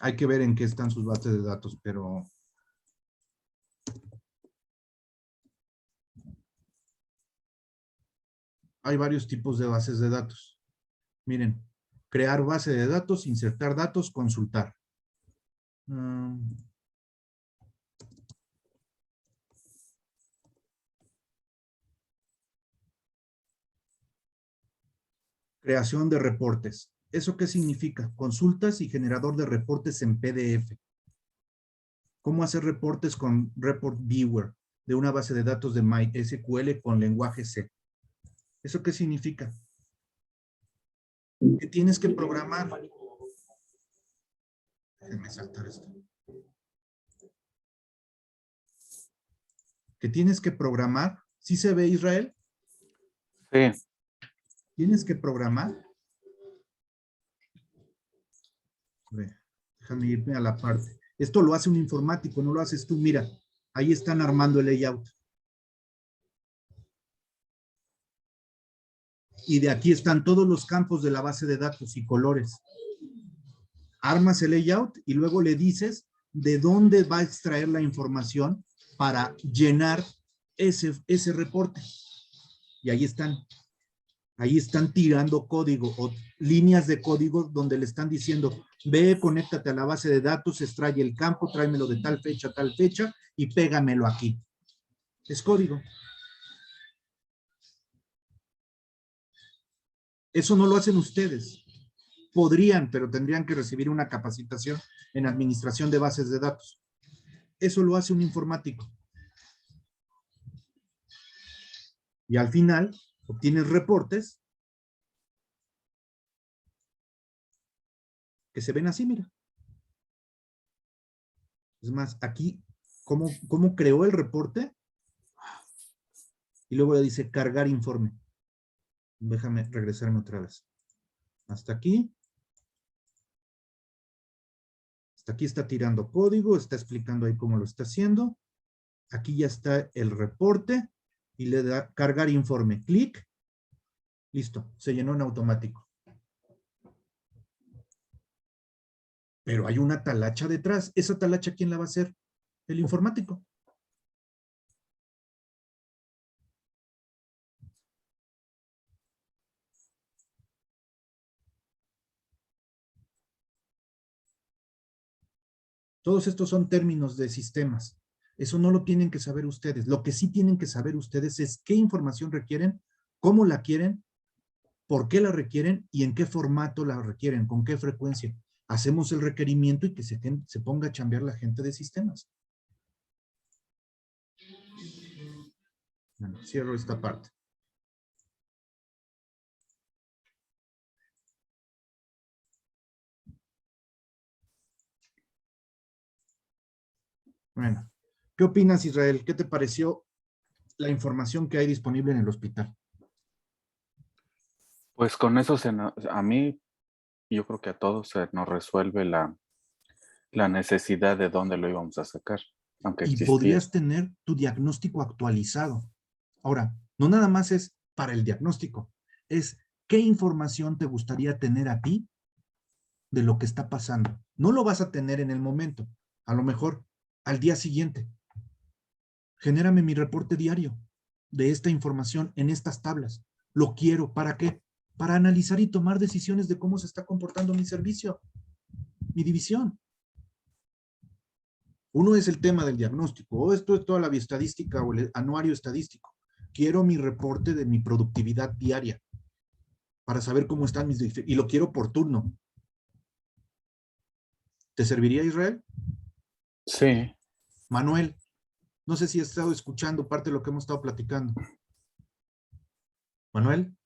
Hay que ver en qué están sus bases de datos, pero hay varios tipos de bases de datos. Miren, crear base de datos, insertar datos, consultar. Creación de reportes. ¿Eso qué significa? Consultas y generador de reportes en PDF. ¿Cómo hacer reportes con Report Viewer de una base de datos de MySQL con lenguaje C? ¿Eso qué significa? Que tienes que programar. Déjenme saltar esto. Que tienes que programar. ¿Sí se ve, Israel? Sí. Tienes que programar. A ver, déjame irme a la parte. Esto lo hace un informático, no lo haces tú. Mira, ahí están armando el layout. Y de aquí están todos los campos de la base de datos y colores. Armas el layout y luego le dices de dónde va a extraer la información para llenar ese reporte. Y ahí están tirando código o líneas de código donde le están diciendo, ve, conéctate a la base de datos, extrae el campo, tráemelo de tal fecha a tal fecha y pégamelo aquí. Es código. Eso no lo hacen ustedes. Podrían, pero tendrían que recibir una capacitación en administración de bases de datos. Eso lo hace un informático. Y al final obtienes reportes que se ven así, mira. Es más, aquí, ¿cómo creó el reporte? Y luego le dice cargar informe. Déjame regresarme otra vez. Hasta aquí. Hasta aquí está tirando código, está explicando ahí cómo lo está haciendo. Aquí ya está el reporte y le da cargar informe. Clic. Listo, se llenó en automático. Pero hay una talacha detrás. ¿Esa talacha quién la va a hacer? El informático. Todos estos son términos de sistemas. Eso no lo tienen que saber ustedes. Lo que sí tienen que saber ustedes es qué información requieren, cómo la quieren, por qué la requieren y en qué formato la requieren, con qué frecuencia. Hacemos el requerimiento y que se ponga a chambear la gente de sistemas. Bueno, cierro esta parte. Bueno, ¿qué opinas, Israel? ¿Qué te pareció la información que hay disponible en el hospital? Pues con eso a mí, yo creo que a todos se nos resuelve la necesidad de dónde lo íbamos a sacar, aunque Y existía. podrías tener tu diagnóstico actualizado. Ahora, no nada más es para el diagnóstico, es qué información te gustaría tener a ti de lo que está pasando. No lo vas a tener en el momento, a lo mejor al día siguiente. Genérame mi reporte diario de esta información en estas tablas. Lo quiero, ¿para qué? Para analizar y tomar decisiones de cómo se está comportando mi servicio, mi división. Uno es el tema del diagnóstico, o esto es toda la bioestadística o el anuario estadístico. Quiero mi reporte de mi productividad diaria para saber cómo están mis... Y lo quiero por turno. ¿Te serviría, Israel? Sí. Manuel, no sé si has estado escuchando parte de lo que hemos estado platicando. Manuel.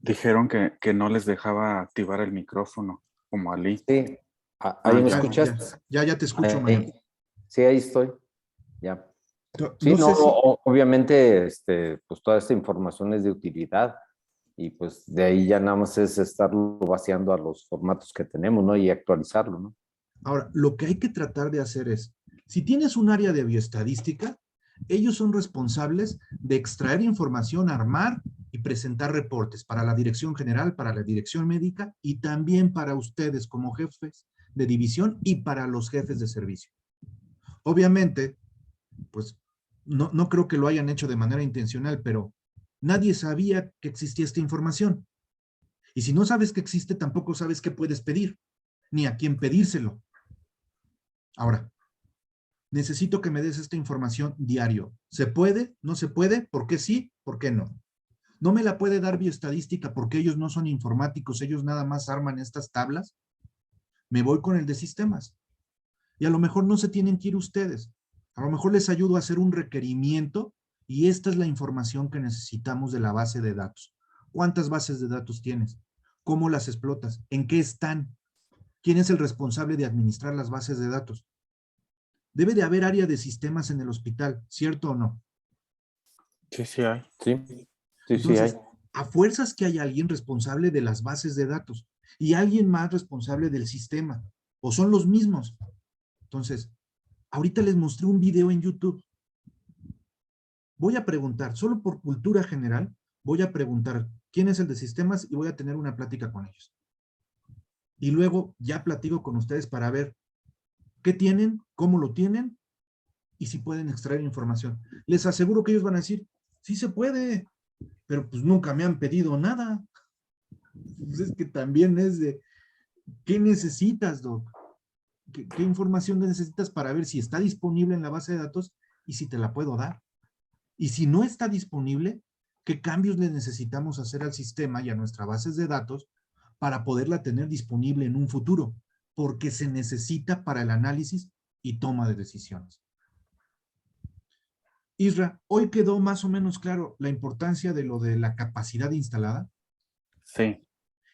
Dijeron que no les dejaba activar el micrófono, como Ali. Sí, ahí me ya. escuchas. Ya te escucho, Manuel. Sí, ahí estoy. Ya. Sí, No no, sé si... obviamente, pues toda esta información es de utilidad y pues de ahí ya nada más es estarlo vaciando a los formatos que tenemos, ¿no? Y actualizarlo, ¿no? Ahora, lo que hay que tratar de hacer es, si tienes un área de bioestadística, ellos son responsables de extraer información, armar y presentar reportes para la dirección general, para la dirección médica y también para ustedes como jefes de división y para los jefes de servicio. Obviamente, pues no creo que lo hayan hecho de manera intencional, pero nadie sabía que existía esta información. Y si no sabes que existe, tampoco sabes qué puedes pedir, ni a quién pedírselo. Ahora, necesito que me des esta información diario. ¿Se puede? ¿No se puede? ¿Por qué sí? ¿Por qué no? No me la puede dar bioestadística porque ellos no son informáticos, ellos nada más arman estas tablas. Me voy con el de sistemas. Y a lo mejor no se tienen que ir ustedes. A lo mejor les ayudo a hacer un requerimiento y esta es la información que necesitamos de la base de datos. ¿Cuántas bases de datos tienes? ¿Cómo las explotas? ¿En qué están? ¿Quién es el responsable de administrar las bases de datos? Debe de haber área de sistemas en el hospital, ¿cierto o no? Sí, sí hay. Sí, sí, Entonces, sí hay. a fuerzas que hay alguien responsable de las bases de datos y alguien más responsable del sistema, o son los mismos. Entonces, ahorita les mostré un video en YouTube. Voy a preguntar, solo por cultura general, voy a preguntar quién es el de sistemas y voy a tener una plática con ellos. Y luego ya platico con ustedes para ver qué tienen, cómo lo tienen y si pueden extraer información. Les aseguro que ellos van a decir, sí se puede, pero pues nunca me han pedido nada. Pues es que también es de, ¿qué necesitas, Doc? ¿Qué información necesitas para ver si está disponible en la base de datos y si te la puedo dar? Y si no está disponible, ¿qué cambios le necesitamos hacer al sistema y a nuestras bases de datos para poderla tener disponible en un futuro? Porque se necesita para el análisis y toma de decisiones. Isra, hoy quedó más o menos claro la importancia de lo de la capacidad instalada. Sí.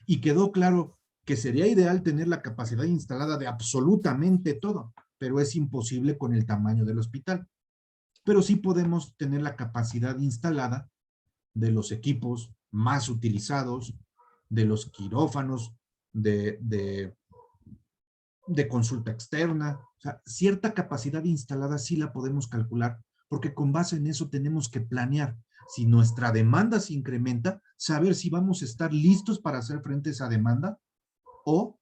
Y quedó claro que sería ideal tener la capacidad instalada de absolutamente todo, pero es imposible con el tamaño del hospital. Pero sí podemos tener la capacidad instalada de los equipos más utilizados, de los quirófanos, de consulta externa. O sea, cierta capacidad instalada sí la podemos calcular, porque con base en eso tenemos que planear. Si nuestra demanda se incrementa, saber si vamos a estar listos para hacer frente a esa demanda o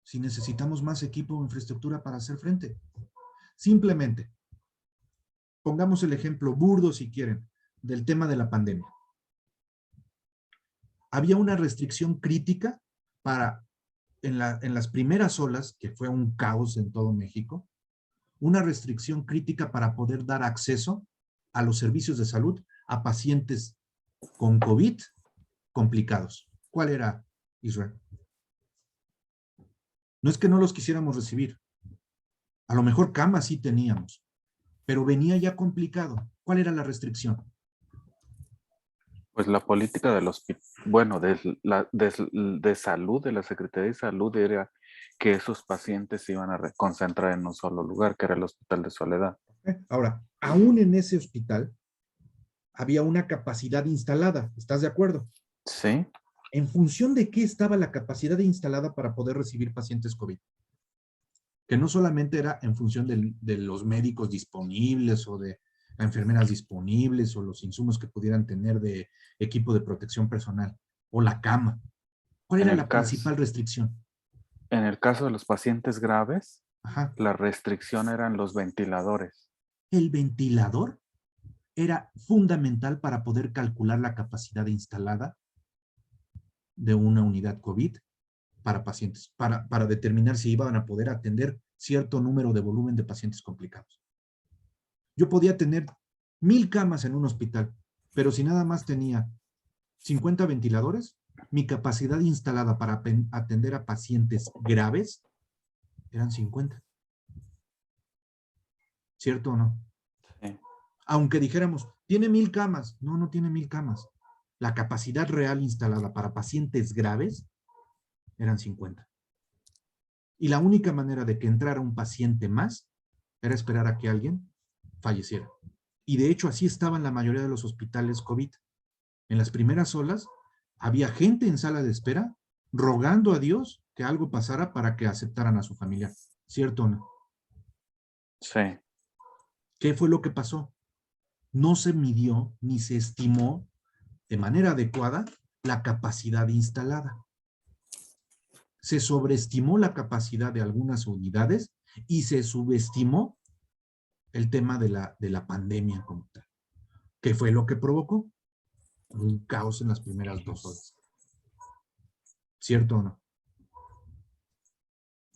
si necesitamos más equipo o infraestructura para hacer frente. Simplemente, pongamos el ejemplo burdo, si quieren, del tema de la pandemia. Había una restricción crítica para en las primeras olas, que fue un caos en todo México, una restricción crítica para poder dar acceso a los servicios de salud a pacientes con COVID complicados. ¿Cuál era, Israel? No es que no los quisiéramos recibir. A lo mejor camas sí teníamos, pero venía ya complicado. ¿Cuál era la restricción? Pues la política del hospital, bueno, de salud, de la Secretaría de Salud, era que esos pacientes se iban a concentrar en un solo lugar, que era el Hospital de Soledad. Ahora, aún en ese hospital había una capacidad instalada, ¿estás de acuerdo? Sí, ¿En función de qué estaba la capacidad instalada para poder recibir pacientes COVID? Que no solamente era en función de los médicos disponibles o de las enfermeras disponibles o los insumos que pudieran tener de equipo de protección personal o la cama. ¿Cuál en era el la caso, principal restricción? en el caso de los pacientes graves, Ajá. la restricción eran los ventiladores. El ventilador era fundamental para poder calcular la capacidad instalada de una unidad COVID para pacientes, para determinar si iban a poder atender cierto número de volumen de pacientes complicados. Yo podía tener 1000 camas en un hospital, pero si nada más tenía 50 ventiladores, mi capacidad instalada para atender a pacientes graves eran 50. ¿Cierto o no? Sí. Aunque dijéramos, tiene 1000 camas. No, no tiene 1000 camas. La capacidad real instalada para pacientes graves eran 50. Y la única manera de que entrara un paciente más era esperar a que alguien falleciera. Y de hecho así estaban la mayoría de los hospitales COVID. En las primeras olas había gente en sala de espera rogando a Dios que algo pasara para que aceptaran a su familiar. ¿Cierto o no? Sí. ¿Qué fue lo que pasó? No se midió ni se estimó de manera adecuada la capacidad instalada. Se sobreestimó la capacidad de algunas unidades y se subestimó el tema de la pandemia como tal. ¿Qué fue lo que provocó? Un caos en las primeras 2 horas. ¿Cierto o no?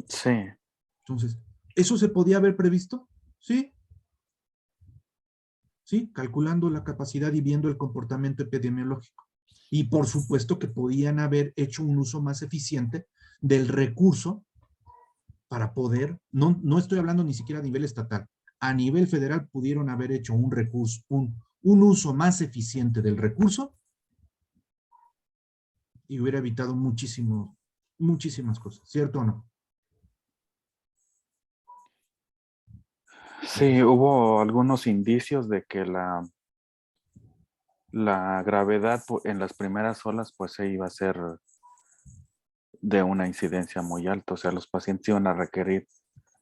Sí. Entonces, ¿eso se podía haber previsto? Sí. Sí, calculando la capacidad y viendo el comportamiento epidemiológico. Y por supuesto que podían haber hecho un uso más eficiente del recurso para poder, no estoy hablando ni siquiera a nivel estatal, a nivel federal pudieron haber hecho un recurso, un uso más eficiente del recurso y hubiera evitado muchísimas cosas, ¿cierto o no? Sí, hubo algunos indicios de que la gravedad en las primeras olas pues se iba a ser de una incidencia muy alta. O sea, los pacientes iban a requerir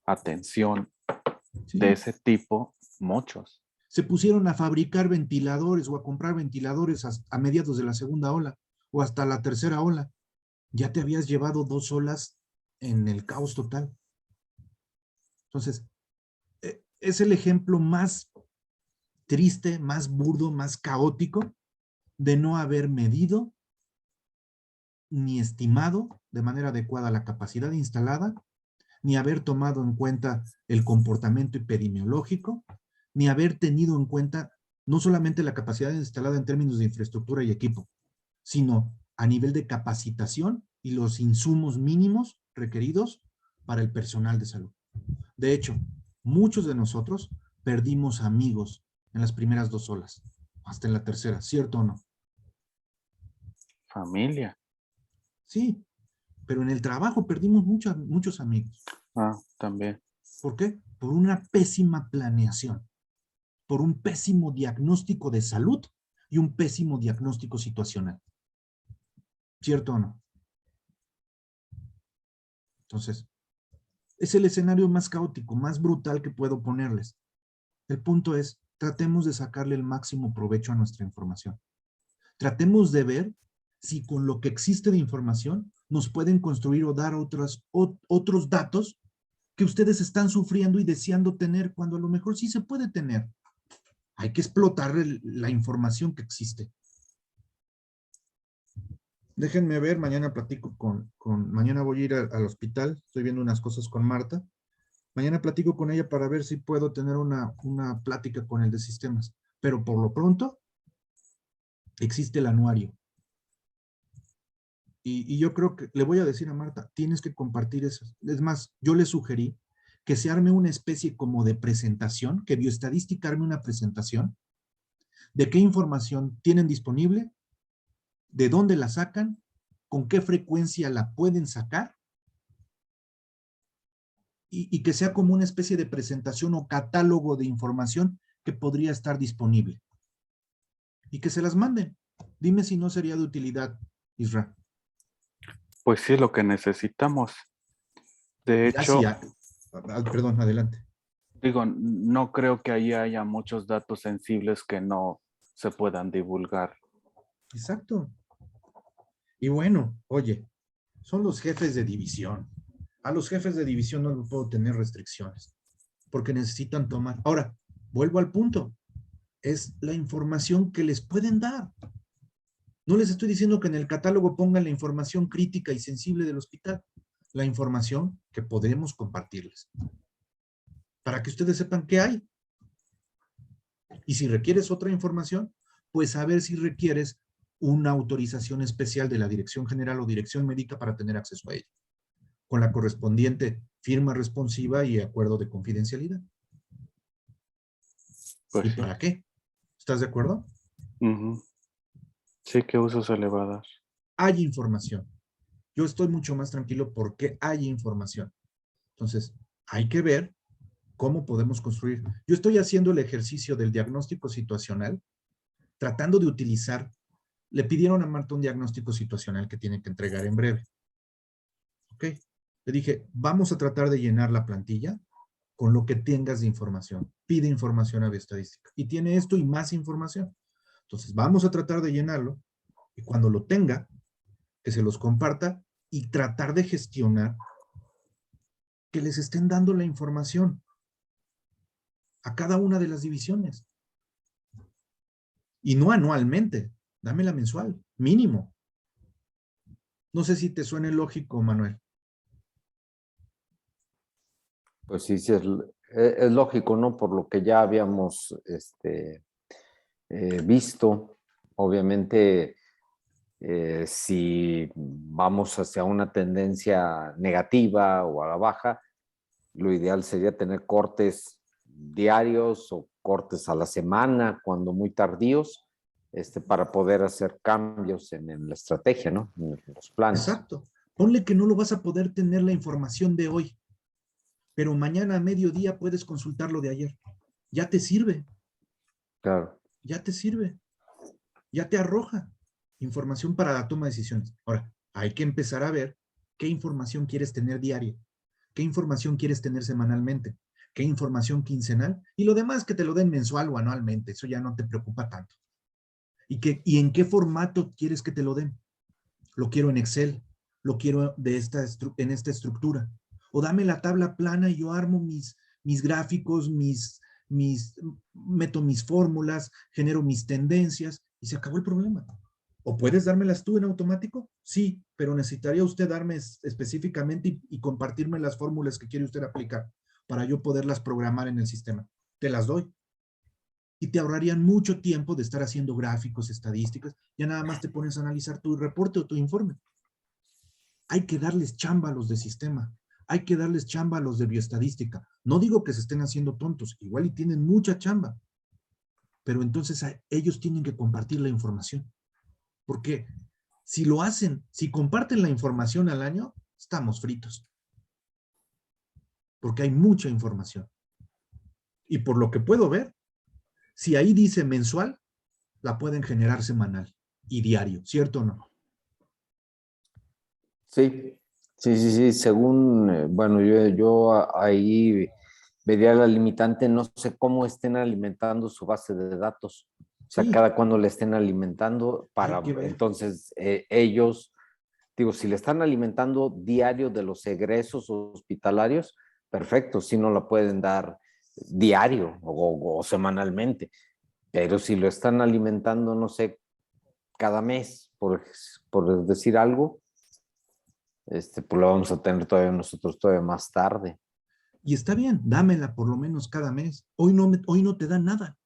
atención Sí. de ese tipo, muchos. Se pusieron a fabricar ventiladores o a comprar ventiladores a mediados de la segunda ola o hasta la tercera ola. Ya te habías llevado 2 olas en el caos total. Entonces, es el ejemplo más triste, más burdo, más caótico de no haber medido ni estimado de manera adecuada la capacidad instalada, ni haber tomado en cuenta el comportamiento epidemiológico, ni haber tenido en cuenta no solamente la capacidad instalada en términos de infraestructura y equipo, sino a nivel de capacitación y los insumos mínimos requeridos para el personal de salud. De hecho, muchos de nosotros perdimos amigos en las primeras 2 olas, hasta en la tercera, ¿cierto o no? Familia. Sí, pero en el trabajo perdimos muchos amigos. Ah, también. ¿Por qué? Por una pésima planeación, por un pésimo diagnóstico de salud y un pésimo diagnóstico situacional. ¿Cierto o no? Entonces, es el escenario más caótico, más brutal que puedo ponerles. El punto es, tratemos de sacarle el máximo provecho a nuestra información. Tratemos de ver si con lo que existe de información nos pueden construir o dar otros datos que ustedes están sufriendo y deseando tener, cuando a lo mejor sí se puede tener. Hay que explotar la información que existe. Déjenme ver, mañana platico mañana voy a ir al hospital, estoy viendo unas cosas con Marta. Mañana platico con ella para ver si puedo tener una plática con el de sistemas. Pero por lo pronto, existe el anuario. Y yo creo que le voy a decir a Marta, tienes que compartir eso. Es más, yo le sugerí que se arme una especie como de presentación, que Bioestadística arme una presentación de qué información tienen disponible, de dónde la sacan, con qué frecuencia la pueden sacar, y que sea como una especie de presentación o catálogo de información que podría estar disponible. Y que se las manden. Dime si no sería de utilidad, Isra. Pues sí, es lo que necesitamos. De Ya hecho, sí, perdón, adelante. digo, no creo que ahí haya muchos datos sensibles que no se puedan divulgar. Exacto. Y bueno, oye, son los jefes de división. A los jefes de división no les puedo tener restricciones, porque necesitan tomar. Ahora, vuelvo al punto. Es la información que les pueden dar. No les estoy diciendo que en el catálogo pongan la información crítica y sensible del hospital, la información que podremos compartirles, para que ustedes sepan qué hay. Y si requieres otra información, pues a ver si requieres una autorización especial de la Dirección General o Dirección Médica para tener acceso a ella, con la correspondiente firma responsiva y acuerdo de confidencialidad. Pues ¿Y sí. para qué? ¿Estás de acuerdo? Ujú. Sí, ¿qué uso se le va a dar? Hay información. Yo estoy mucho más tranquilo porque hay información. Entonces, hay que ver cómo podemos construir. Yo estoy haciendo el ejercicio del diagnóstico situacional, tratando de utilizar, le pidieron a Marta un diagnóstico situacional que tiene que entregar en breve. ¿Ok? Le dije, vamos a tratar de llenar la plantilla con lo que tengas de información. Pide información a Bioestadística. Y tiene esto y más información. Entonces, vamos a tratar de llenarlo y cuando lo tenga, que se los comparta y tratar de gestionar que les estén dando la información a cada una de las divisiones. Y no anualmente, dámela mensual, mínimo. No sé si te suene lógico, Manuel. Pues sí, sí, es lógico, ¿no? Por lo que ya habíamos visto, obviamente, si vamos hacia una tendencia negativa o a la baja, lo ideal sería tener cortes diarios o cortes a la semana, cuando muy tardíos, para poder hacer cambios en la estrategia, ¿no? En los planes. Exacto. Ponle que no lo vas a poder tener la información de hoy, pero mañana a mediodía puedes consultar lo de ayer. Ya te sirve, Claro. ya te sirve, ya te arroja información para la toma de decisiones. Ahora, hay que empezar a ver qué información quieres tener diaria, qué información quieres tener semanalmente, qué información quincenal, y lo demás que te lo den mensual o anualmente, eso ya no te preocupa tanto. ¿Y en qué formato quieres que te lo den? Lo quiero en Excel, lo quiero en esta estructura. O dame la tabla plana y yo armo mis gráficos, meto mis fórmulas, genero mis tendencias y se acabó el problema. ¿O puedes dármelas tú en automático? Sí, pero necesitaría usted darme específicamente y compartirme las fórmulas que quiere usted aplicar para yo poderlas programar en el sistema. Te las doy. Y te ahorrarían mucho tiempo de estar haciendo gráficos, estadísticas. Ya nada más te pones a analizar tu reporte o tu informe. Hay que darles chamba a los de sistema. Hay que darles chamba a los de bioestadística. No digo que se estén haciendo tontos, igual y tienen mucha chamba, pero entonces ellos tienen que compartir la información. Porque si lo hacen, si comparten la información al año, estamos fritos. Porque hay mucha información. Y por lo que puedo ver, si ahí dice mensual, la pueden generar semanal y diario, ¿cierto o no? Sí, sí, sí, sí. Según, bueno, yo ahí vería la limitante, no sé cómo estén alimentando su base de datos. O sea, Sí, cada cuando le estén alimentando hay para, que ver. entonces, ellos, digo, si le están alimentando diario de los egresos hospitalarios, perfecto, si no la pueden dar diario o semanalmente. Pero si lo están alimentando, no sé, cada mes, por decir algo, pues lo vamos a tener todavía nosotros todavía más tarde. Y está bien, dámela por lo menos cada mes. Hoy no te dan nada.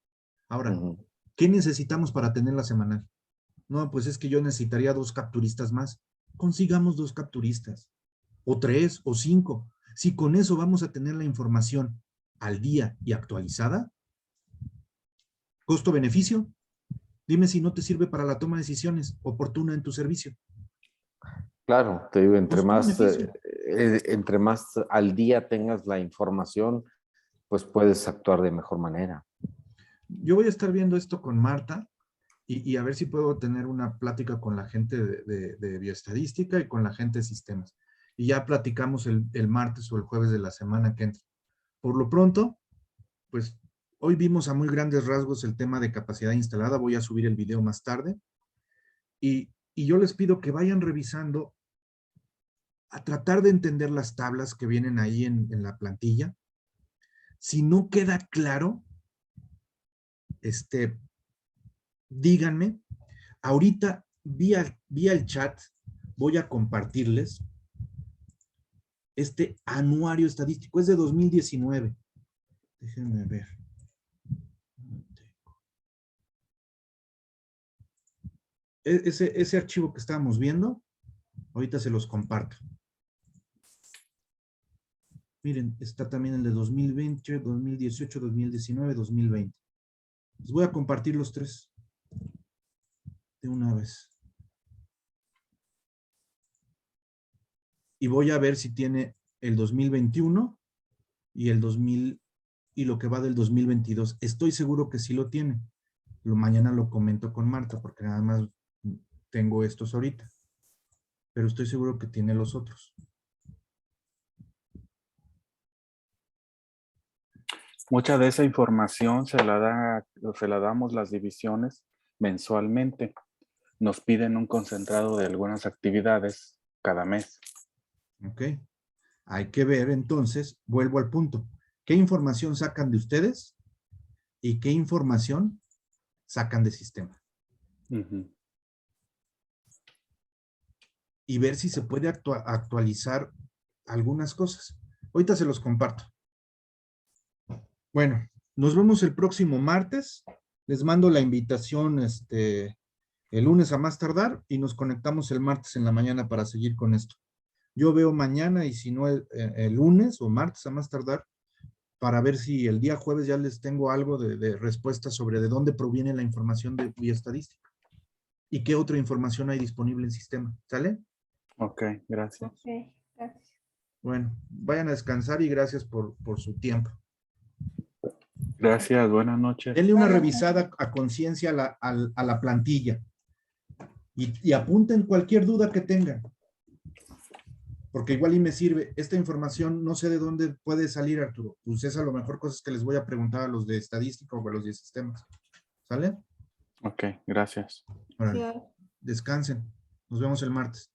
Ahora, Ujú. ¿qué necesitamos para tenerla semanal? No, pues es que yo necesitaría 2 capturistas más. Consigamos 2 capturistas, o 3, o 5. Si con eso vamos a tener la información al día y actualizada, costo-beneficio, dime si no te sirve para la toma de decisiones oportuna en tu servicio. Claro, te digo, Costo-beneficio. entre más al día tengas la información, pues puedes actuar de mejor manera. Yo voy a estar viendo esto con Marta y a ver si puedo tener una plática con la gente de bioestadística y con la gente de sistemas. Y ya platicamos el martes o el jueves de la semana que entra. Por lo pronto, pues hoy vimos a muy grandes rasgos el tema de capacidad instalada. Voy a subir el video más tarde. Y yo les pido que vayan revisando a tratar de entender las tablas que vienen ahí en la plantilla. Si no queda claro, díganme. Ahorita, vía el chat, voy a compartirles este anuario estadístico. Es de 2019. Déjenme ver. Ese archivo que estábamos viendo, ahorita se los comparto. Miren, está también el de 2020, 2018, 2019, 2020. Les voy a compartir los 3 de una vez. Y voy a ver si tiene el 2021 y el 2000 y lo que va del 2022. Estoy seguro que sí lo tiene. Mañana lo comento con Marta porque nada más tengo estos ahorita. Pero estoy seguro que tiene los otros. Mucha de esa información se la damos las divisiones mensualmente. Nos piden un concentrado de algunas actividades cada mes. ¿Ok? Hay que ver entonces, vuelvo al punto. ¿Qué información sacan de ustedes? ¿Y qué información sacan de sistema? Ujú. Y ver si se puede actualizar algunas cosas. Ahorita se los comparto. Bueno, nos vemos el próximo martes. Les mando la invitación el lunes a más tardar y nos conectamos el martes en la mañana para seguir con esto. Yo veo mañana y si no el lunes o martes a más tardar para ver si el día jueves ya les tengo algo de respuesta sobre de dónde proviene la información de bioestadística y qué otra información hay disponible en sistema. ¿Sale? Ok, gracias. Ok, gracias. Bueno, vayan a descansar y gracias por su tiempo. Gracias, buenas noches. Denle una revisada a conciencia a la plantilla y apunten cualquier duda que tengan. Porque igual y me sirve. Esta información no sé de dónde puede salir, Arturo. Pues es a lo mejor cosas que les voy a preguntar a los de estadística o a los de sistemas. ¿Sale? Ok, gracias. Órale. Descansen. Nos vemos el martes.